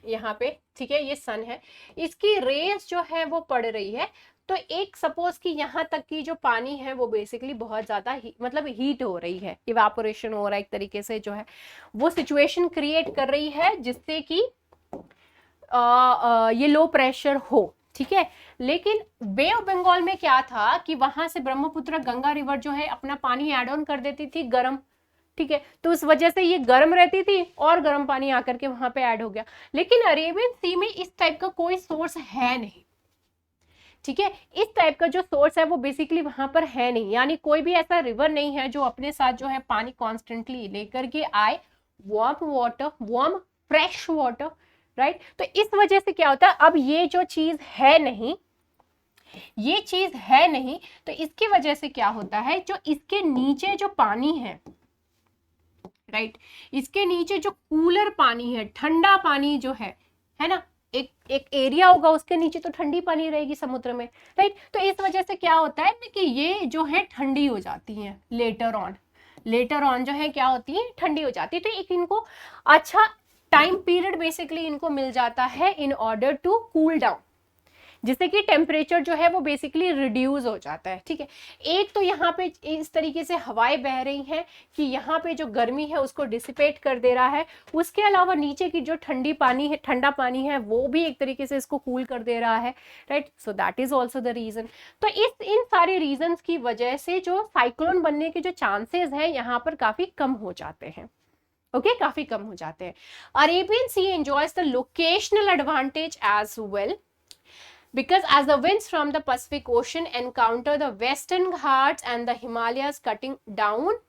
यहाँ पे, ठीक है, ये सन है, इसकी रेस जो है वो पड़ रही है, तो एक सपोज कि यहाँ तक की जो पानी है वो बेसिकली बहुत ज्यादा मतलब हीट हो रही है, इवापोरेशन हो रहा है एक तरीके से, जो है वो सिचुएशन क्रिएट कर रही है जिससे कि ये लो प्रेशर हो, ठीक है। लेकिन बे ऑफ बंगाल में क्या था कि वहां से ब्रह्मपुत्र गंगा रिवर जो है अपना पानी एड ऑन कर देती थी गर्म, ठीक है, तो उस वजह से ये गर्म रहती थी और गर्म पानी आकर के वहां पे ऐड हो गया। लेकिन अरेबियन सी में इस टाइप का कोई सोर्स है नहीं, ठीक है, इस टाइप का जो सोर्स है वो बेसिकली वहां पर है नहीं, यानी कोई भी ऐसा रिवर नहीं है जो अपने साथ जो है पानी कॉन्स्टेंटली लेकर के आए, warm water, warm fresh water, right. तो इस वजह से क्या होता है, अब ये जो चीज है नहीं, ये चीज है नहीं, तो इसकी वजह से क्या होता है, जो इसके नीचे जो पानी है, राइट, इसके नीचे जो कूलर पानी है, ठंडा पानी जो है ना, एक एरिया होगा उसके नीचे तो ठंडी पानी रहेगी समुद्र में, राइट। तो इस वजह से क्या होता है कि ये जो है ठंडी हो जाती है, लेटर ऑन जो है क्या होती है, ठंडी हो जाती है। तो एक इनको अच्छा टाइम पीरियड बेसिकली इनको मिल जाता है in order to cool down, जिससे कि टेम्परेचर जो है वो बेसिकली रिड्यूस हो जाता है, ठीक है। एक तो यहाँ पे इस तरीके से हवाएं बह रही हैं कि यहाँ पे जो गर्मी है उसको डिसिपेट कर दे रहा है, उसके अलावा नीचे की जो ठंडा पानी है वो भी एक तरीके से इसको कूल कर दे रहा है, right. So that is also the reason. तो इन सारे रीजन की वजह से जो साइक्लोन बनने के जो चांसेस हैं यहाँ पर काफी कम हो जाते हैं, ओके, काफी कम हो जाते हैं। Arabian Sea enjoys the locational advantage as well because as the winds from the Pacific Ocean encounter the Western Ghats and the Himalayas, cutting down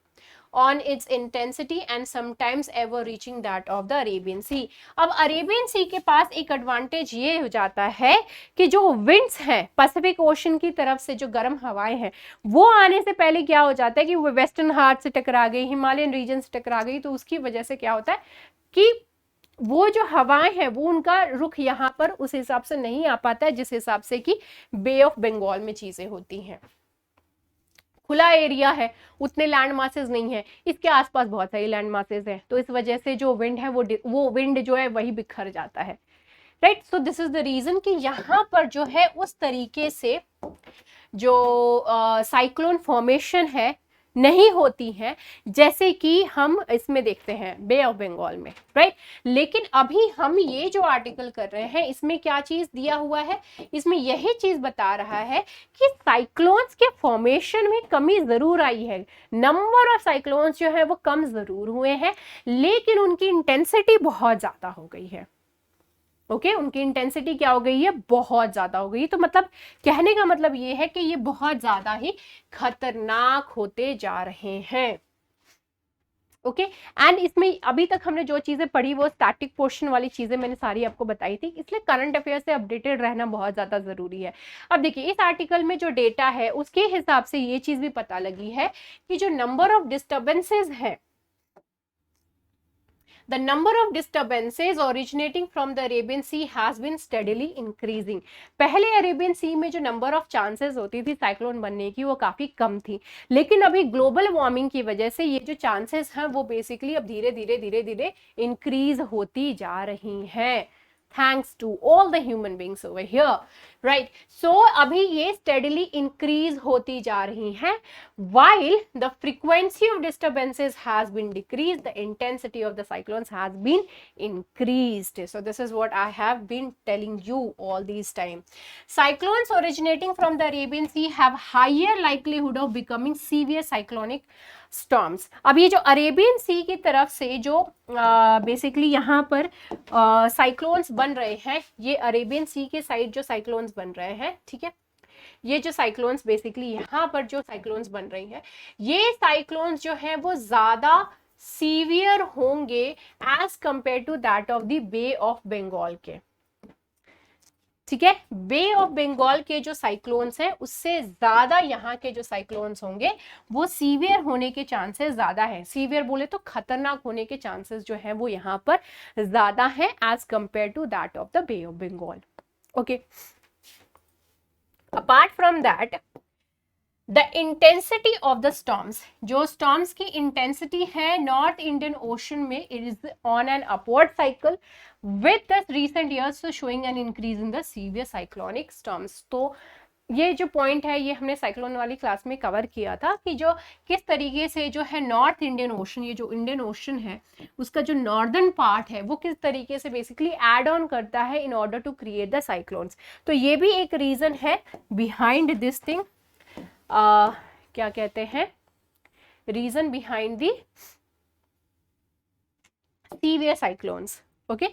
on its intensity and sometimes ever reaching that of the Arabian Sea. अब अरेबियन सी के पास एक एडवांटेज ये हो जाता है कि जो विंड्स हैं पैसिफिक ओशन की तरफ से, जो गर्म हवाएं हैं, वो आने से पहले क्या हो जाता है कि वो वेस्टर्न हार्ट से टकरा गई, हिमालयन रीजन से टकरा गई, तो उसकी वजह से क्या होता है कि वो जो हवाएं हैं वो उनका रुख यहाँ पर उस हिसाब से नहीं आ पाता है जिस हिसाब से कि बे ऑफ बंगाल में चीजें होती हैं। खुला एरिया है, उतने लैंड मासेस नहीं है, इसके आसपास बहुत सारी लैंड मासेस हैं, तो इस वजह से जो विंड है वो विंड जो है वही बिखर जाता है, right. So this is the reason कि यहाँ पर जो है उस तरीके से जो साइक्लोन फॉर्मेशन है नहीं होती हैं जैसे कि हम इसमें देखते हैं बे ऑफ बंगाल में, राइट। लेकिन अभी हम ये जो आर्टिकल कर रहे हैं इसमें क्या चीज दिया हुआ है, इसमें यही चीज बता रहा है कि साइक्लोन्स के फॉर्मेशन में कमी जरूर आई है, नंबर ऑफ साइक्लोन्स जो है वो कम जरूर हुए हैं, लेकिन उनकी इंटेंसिटी बहुत ज्यादा हो गई है, ओके, उनकी इंटेंसिटी क्या हो गई है, बहुत ज्यादा हो गई। तो मतलब कहने का मतलब ये है कि ये बहुत ज्यादा ही खतरनाक होते जा रहे हैं, ओके एंड इसमें अभी तक हमने जो चीजें पढ़ी वो स्टैटिक पोर्शन वाली चीजें मैंने सारी आपको बताई थी, इसलिए करंट अफेयर से अपडेटेड रहना बहुत ज्यादा जरूरी है। अब देखिए इस आर्टिकल में जो डेटा है उसके हिसाब से ये चीज भी पता लगी है कि जो नंबर ऑफ डिस्टर्बेंसेज है, the number of disturbances originating from the Arabian Sea has been steadily increasing। पहले अरेबियन सी में जो नंबर ऑफ चांसेस होती थी साइक्लोन बनने की वो काफी कम थी, लेकिन अभी ग्लोबल वार्मिंग की वजह से ये जो चांसेस हैं वो बेसिकली अब धीरे धीरे धीरे धीरे इंक्रीज होती जा रही हैं, thanks to all the human beings over here, right? So अभी ये steadily increase होती जा रही हैं, while the frequency of disturbances has been decreased, the intensity of the cyclones has been increased. So this is what I have been telling you all these time. Cyclones originating from the Arabian Sea have higher likelihood of becoming severe cyclonic storms. अब ये जो अरेबियन सी की तरफ से जो बेसिकली यहाँ पर साइक्लोन्स बन रहे हैं, ये अरेबियन सी के साइड जो साइक्लोन्स बन रहे हैं, ठीक है, ये जो साइक्लोन्स बेसिकली यहाँ पर जो साइक्लोन्स बन रही हैं, ये साइक्लोन्स जो हैं वो ज्यादा सीवियर होंगे as compare to that of the Bay of Bengal के, ठीक है। बे ऑफ बंगाल के जो साइक्लोन्स हैं उससे ज्यादा यहाँ के जो साइक्लोन्स होंगे वो सीवियर होने के चांसेस ज्यादा है, सीवियर बोले तो खतरनाक होने के चांसेस जो है वो यहाँ पर ज्यादा है as compare to that of the Bay of Bengal. Okay, apart from that the intensity of the storms, जो स्टॉर्म्स की इंटेंसिटी है नॉर्थ इंडियन ओशन में, it is on an upward cycle with the recent years so showing an increase in the severe cyclonic storms। तो ये जो पॉइंट है ये हमने साइक्लोन वाली क्लास में कवर किया था कि जो किस तरीके से जो है नॉर्थ इंडियन ओशन, ये जो इंडियन ओशन है उसका जो नॉर्दर्न पार्ट है वो किस तरीके से बेसिकली एड ऑन करता है in order to create the cyclones. तो ये भी एक रीजन है बिहाइंड दिस थिंग, क्या कहते हैं, reason behind the severe cyclones. Okay,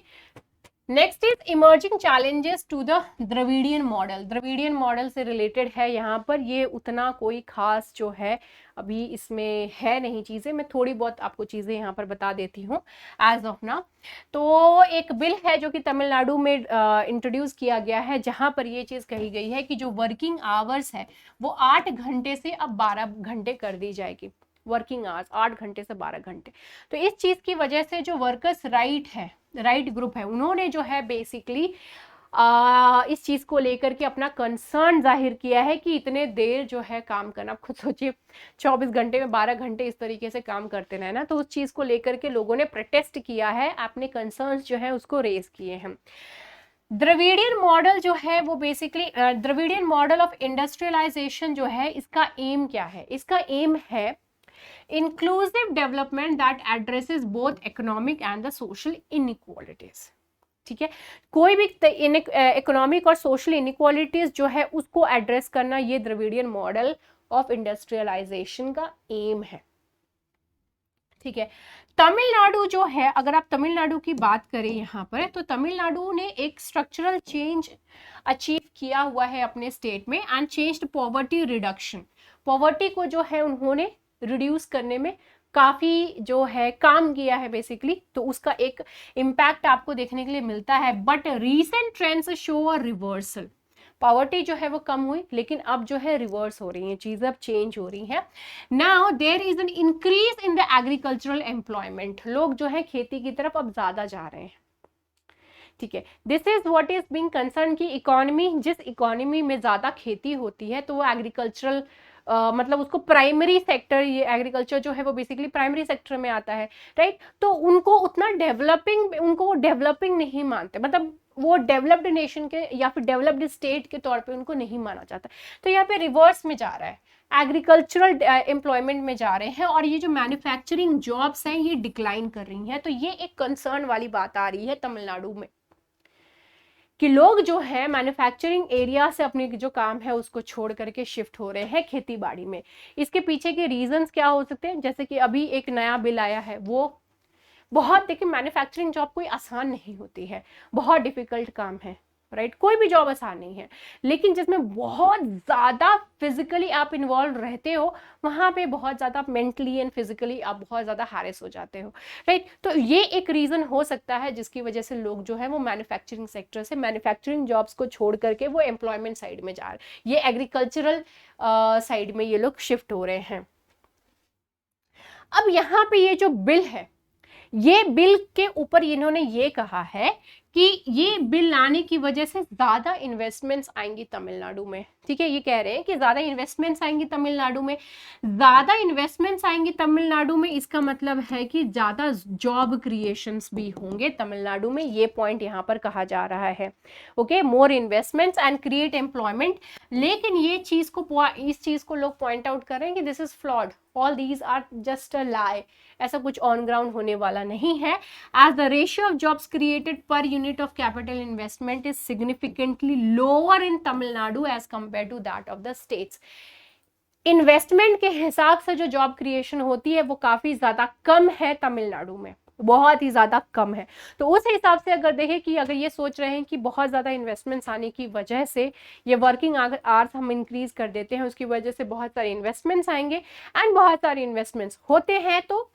next is emerging challenges to the Dravidian model. Dravidian model से रिलेटेड है यहाँ पर, ये उतना कोई खास जो है अभी इसमें है नहीं चीजें, मैं थोड़ी बहुत आपको चीजें यहाँ पर बता देती हूँ एज ऑफ नाउ। तो एक बिल है जो कि तमिलनाडु में इंट्रोड्यूस किया गया है, जहाँ पर ये चीज कही गई है कि जो वर्किंग आवर्स है वो 8 घंटे से अब 12 घंटे कर दी जाएगी, वर्किंग आवर्स 8 घंटे से 12 घंटे। तो इस चीज की वजह से जो वर्कर्स राइट ग्रुप है उन्होंने जो है बेसिकली इस चीज को लेकर के अपना कंसर्न जाहिर किया है कि इतने देर जो है काम करना, आप खुद सोचिए 24 घंटे में 12 घंटे इस तरीके से काम करते रहना, तो उस चीज को लेकर के लोगों ने प्रोटेस्ट किया है, अपने कंसर्न्स जो है उसको रेज किए हैं। द्रविडियन मॉडल जो है वो basically Dravidian model of industrialisation जो है इसका एम क्या है, इसका एम है inclusive development that addresses both economic and the social inequalities। ठीक है, कोई भी इकोनॉमिक और सोशल इनइक्वालिटीज जो है उसको एड्रेस करना ये द्रविडियन मॉडल ऑफ इंडस्ट्रियलाइजेशन का एम है। ठीक है, तमिलनाडु जो है, अगर आप तमिलनाडु की बात करें यहाँ पर, तो तमिलनाडु ने एक स्ट्रक्चरल चेंज अचीव किया हुआ है अपने स्टेट में and changed poverty reduction. Poverty को जो है उन्होंने रिड्यूस करने में काफी जो है काम किया है बेसिकली, तो उसका एक इम्पैक्ट आपको देखने के लिए मिलता है। But recent trends show a reversal, poverty जो है वो कम हुई लेकिन अब जो है रिवर्स हो रही है चीजें, अब चेंज हो रही है। Now there is an increase in the agricultural employment, लोग जो है खेती की तरफ अब ज्यादा जा रहे हैं। ठीक है, this is what is being concern की इकोनॉमी, जिस इकोनॉमी में ज्यादा खेती होती है तो वो एग्रीकल्चरल मतलब उसको प्राइमरी सेक्टर, ये एग्रीकल्चर जो है वो बेसिकली प्राइमरी सेक्टर में आता है, राइट। तो उनको उतना डेवलपिंग नहीं मानते, मतलब वो डेवलप्ड नेशन के या फिर डेवलप्ड स्टेट के तौर पे उनको नहीं माना जाता। तो यहाँ पे रिवर्स में जा रहा है, एग्रीकल्चरल एम्प्लॉयमेंट में जा रहे हैं और ये जो मैन्युफैक्चरिंग जॉब्स हैं ये डिक्लाइन कर रही हैं। तो ये एक कंसर्न वाली बात आ रही है तमिलनाडु में कि लोग जो है मैन्युफैक्चरिंग एरिया से अपने जो काम है उसको छोड़ करके शिफ्ट हो रहे हैं खेती बाड़ी में। इसके पीछे के रीजंस क्या हो सकते हैं, जैसे कि अभी एक नया बिल आया है वो बहुत, देखिए मैन्युफैक्चरिंग जॉब कोई आसान नहीं होती है, बहुत डिफिकल्ट काम है, राइट। कोई भी जॉब आसान नहीं है, लेकिन जिसमें बहुत ज़्यादा फिजिकली आप इन्वॉल्व रहते हो वहाँ पे बहुत ज़्यादा मेंटली एंड फिजिकली आप बहुत ज़्यादा हैरेस हो जाते हो, राइट। तो ये एक रीज़न हो सकता है जिसकी वजह से लोग जो है वो मैन्युफैक्चरिंग सेक्टर से, मैन्युफैक्चरिंग जॉब्स को छोड़ करके वो एम्प्लॉयमेंट साइड में जा रहे हैं, ये एग्रीकल्चरल साइड में ये लोग शिफ्ट हो रहे हैं। अब यहाँ पे ये जो बिल है, ये बिल के ऊपर इन्होंने ये कहा है कि ये बिल लाने की वजह से ज्यादा इन्वेस्टमेंट्स आएंगी तमिलनाडु में, ठीक है। ये कह रहे हैं कि ज्यादा इन्वेस्टमेंट्स आएंगी तमिलनाडु में, ज्यादा इन्वेस्टमेंट्स आएंगी तमिलनाडु में, इसका मतलब है कि ज्यादा जॉब क्रिएशंस भी होंगे तमिलनाडु में, ये पॉइंट यहाँ पर कहा जा रहा है। Okay, more investments and create employment. लेकिन ये चीज को, इस चीज को लोग पॉइंट आउट कर रहे हैं कि this is flawed, all these are just a lie, ऐसा कुछ ऑन ग्राउंड होने वाला नहीं है। As the ratio of jobs created per unit of capital investment is significantly lower in Tamil Nadu as compare to that of the states. Investment के हिसाब से जो जॉब क्रिएशन होती है वो काफी ज्यादा कम है तमिलनाडु में, बहुत ही ज्यादा कम है। तो उस हिसाब से अगर देखें कि अगर ये सोच रहे हैं कि बहुत ज्यादा इन्वेस्टमेंट्स आने की वजह से ये वर्किंग आवर्स हम इंक्रीज कर देते हैं, उसकी वजह से बहुत सारे इन्वेस्टमेंट्स आएंगे, एंड बहुत सारे इन्वेस्टमेंट्स होते हैं तो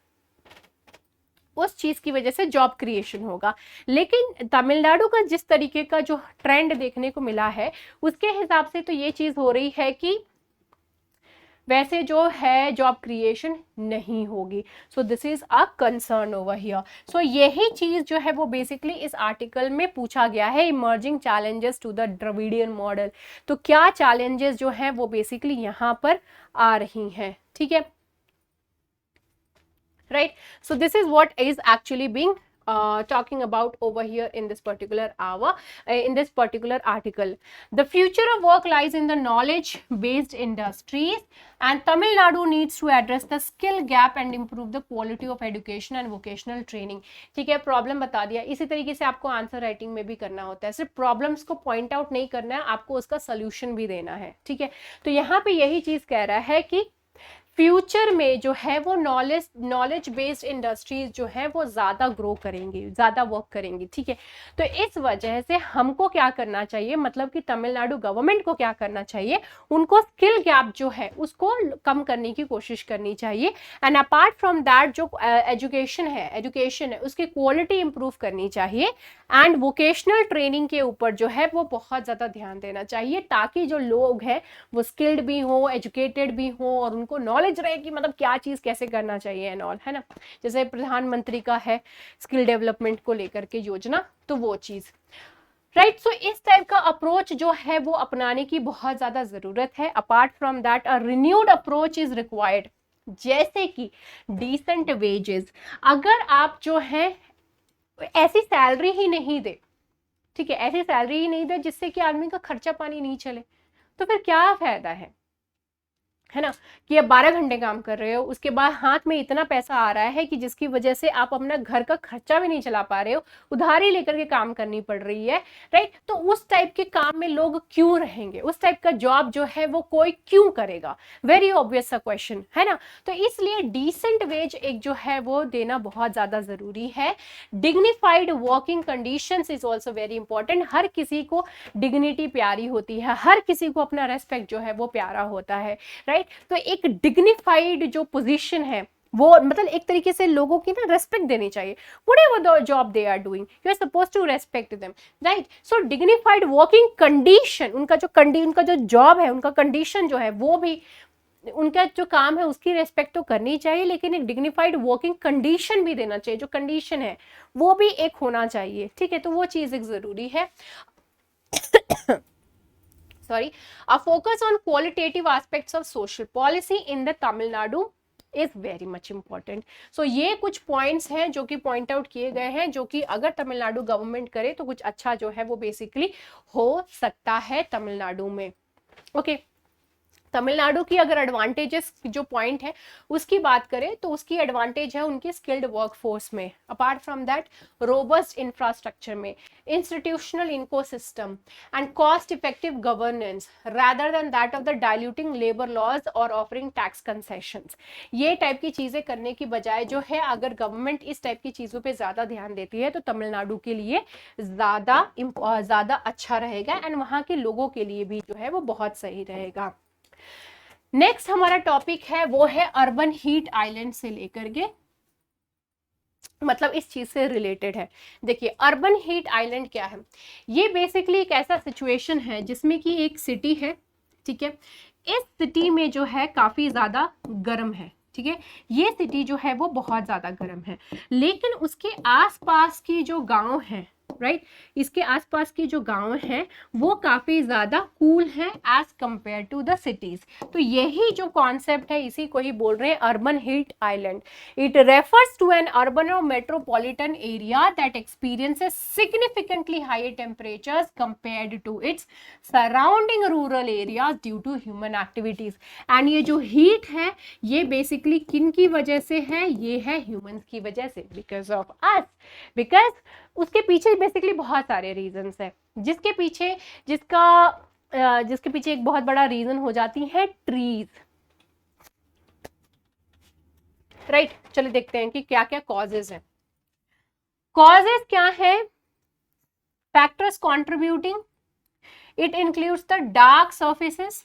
उस चीज की वजह से जॉब क्रिएशन होगा। लेकिन तमिलनाडु का जिस तरीके का जो ट्रेंड देखने को मिला है उसके हिसाब से तो ये चीज हो रही है कि वैसे जो है जॉब क्रिएशन नहीं होगी। So this is a concern over here. So यही चीज जो है वो बेसिकली इस आर्टिकल में पूछा गया है, emerging challenges to the Dravidian model. तो क्या चैलेंजेस जो है वो बेसिकली यहाँ पर आ रही हैं, ठीक है, right? So this is what is actually being talking about over here in this particular hour, in this particular article. The future of work lies in the knowledge based industries, and Tamil Nadu needs to address the skill gap and improve the quality of education and vocational training. ठीक है, प्रॉब्लम बता दिया। इसी तरीके से आपको आंसर राइटिंग में भी करना होता है, सिर्फ प्रॉब्लम्स को पॉइंट आउट नहीं करना है, आपको उसका सोल्यूशन भी देना है, ठीक है। तो यहाँ पे यही चीज कह रहा है कि फ्यूचर में जो है वो नॉलेज बेस्ड इंडस्ट्रीज जो है वो ज़्यादा ग्रो करेंगी, ज़्यादा वर्क करेंगी, ठीक है। तो इस वजह से हमको क्या करना चाहिए, मतलब कि तमिलनाडु गवर्नमेंट को क्या करना चाहिए, उनको स्किल गैप जो है उसको कम करने की कोशिश करनी चाहिए। एंड अपार्ट फ्रॉम दैट जो एजुकेशन है उसकी क्वालिटी इंप्रूव करनी चाहिए, एंड वोकेशनल ट्रेनिंग के ऊपर जो है वो बहुत ज़्यादा ध्यान देना चाहिए, ताकि जो लोग हैं वो स्किल्ड भी हो, एजुकेटेड भी हो, और उनको नॉलेज रहे कि मतलब क्या चीज कैसे करना चाहिए एंड ऑल, है ना। जैसे प्रधानमंत्री का है स्किल डेवलपमेंट को लेकर के योजना, तो वो चीज, राइट। सो इस टाइप का अप्रोच जो है वो अपनाने की बहुत ज्यादा जरूरत है। Apart from that a renewed approach is required, जैसे कि डिसेंट वेजेस। अगर आप जो है ऐसी सैलरी ही नहीं दे, ठीक है, ऐसी सैलरी ही नहीं दे जिससे कि आदमी का खर्चा पानी नहीं चले, तो फिर क्या फायदा है ना, कि आप 12 घंटे काम कर रहे हो, उसके बाद हाथ में इतना पैसा आ रहा है कि जिसकी वजह से आप अपना घर का खर्चा भी नहीं चला पा रहे हो, उधारी लेकर के काम करनी पड़ रही है, राइट। तो उस टाइप के काम में लोग क्यों रहेंगे, उस टाइप का जॉब जो है वो कोई क्यों करेगा, वेरी ऑब्वियस सा क्वेश्चन है ना। तो इसलिए डिसेंट वेज एक जो है वो देना बहुत ज्यादा जरूरी है। Dignified working conditions is also very important. हर किसी को डिग्निटी प्यारी होती है, हर किसी को अपना रेस्पेक्ट जो है वो प्यारा होता है, राइट। तो एक डिग्निफाइड जो पोजीशन है वो मतलब एक तरीके से लोगों की ना रेस्पेक्ट देनी चाहिए। Whatever the job they are doing you are supposed to respect them, right. So dignified working condition, उनका जो जॉब है, उनका कंडीशन जो है वो भी, उनका जो काम है उसकी रेस्पेक्ट तो करनी चाहिए, लेकिन एक डिग्निफाइड वर्किंग कंडीशन भी देना चाहिए, जो कंडीशन है वो भी एक होना चाहिए, ठीक है। तो वो चीज एक जरूरी है। Sorry, a focus on qualitative aspects of social policy in the Tamil Nadu is very much important. So ये कुछ points हैं जो कि point out किए गए हैं, जो कि अगर तमिलनाडु गवर्नमेंट करे तो कुछ अच्छा जो है वो बेसिकली हो सकता है तमिलनाडु में, ओके। तमिलनाडु की अगर एडवांटेजेस जो पॉइंट है उसकी बात करें तो उसकी एडवांटेज है उनकी स्किल्ड वर्कफोर्स में, apart from that robust infrastructure में, institutional ecosystem and cost effective governance rather than that of the diluting labour laws और ऑफरिंग टैक्स कंसेशंस। ये टाइप की चीजें करने की बजाय जो है अगर गवर्नमेंट इस टाइप की चीजों पे ज्यादा ध्यान देती है तो तमिलनाडु के लिए ज्यादा अच्छा रहेगा एंड वहां के लोगों के लिए भी जो है वो बहुत सही रहेगा। नेक्स्ट हमारा टॉपिक है वो है अर्बन हीट आइलैंड से लेकर के, मतलब इस चीज से रिलेटेड है। देखिए अर्बन हीट आइलैंड क्या है, ये बेसिकली एक ऐसा सिचुएशन है जिसमें कि एक सिटी है, ठीक है, इस सिटी में जो है काफी ज्यादा गर्म है, ठीक है, ये सिटी जो है वो बहुत ज्यादा गर्म है, लेकिन उसके आसपास की जो गांव है, राइट, इसके आसपास की जो गांव है वो काफी ज्यादा कूल है as compare to the cities. तो यही जो कॉन्सेप्ट है इसी को ही बोल रहे हैं urban heat island. It refers to an urban और metropolitan area that experiences significantly high temperatures compared to its surrounding rural areas due to human activities. And ये जो हीट है ये बेसिकली किन की वजह से है, ये है ह्यूमंस की वजह से, बिकॉज ऑफ अस, बिकॉज उसके पीछे बेसिकली बहुत सारे रीजंस है, जिसके पीछे एक बहुत बड़ा रीजन हो जाती है ट्रीज, राइट। चलिए देखते हैं कि क्या क्या कॉजेज हैं। कॉजेज क्या है, factors contributing, it includes the dark surfaces,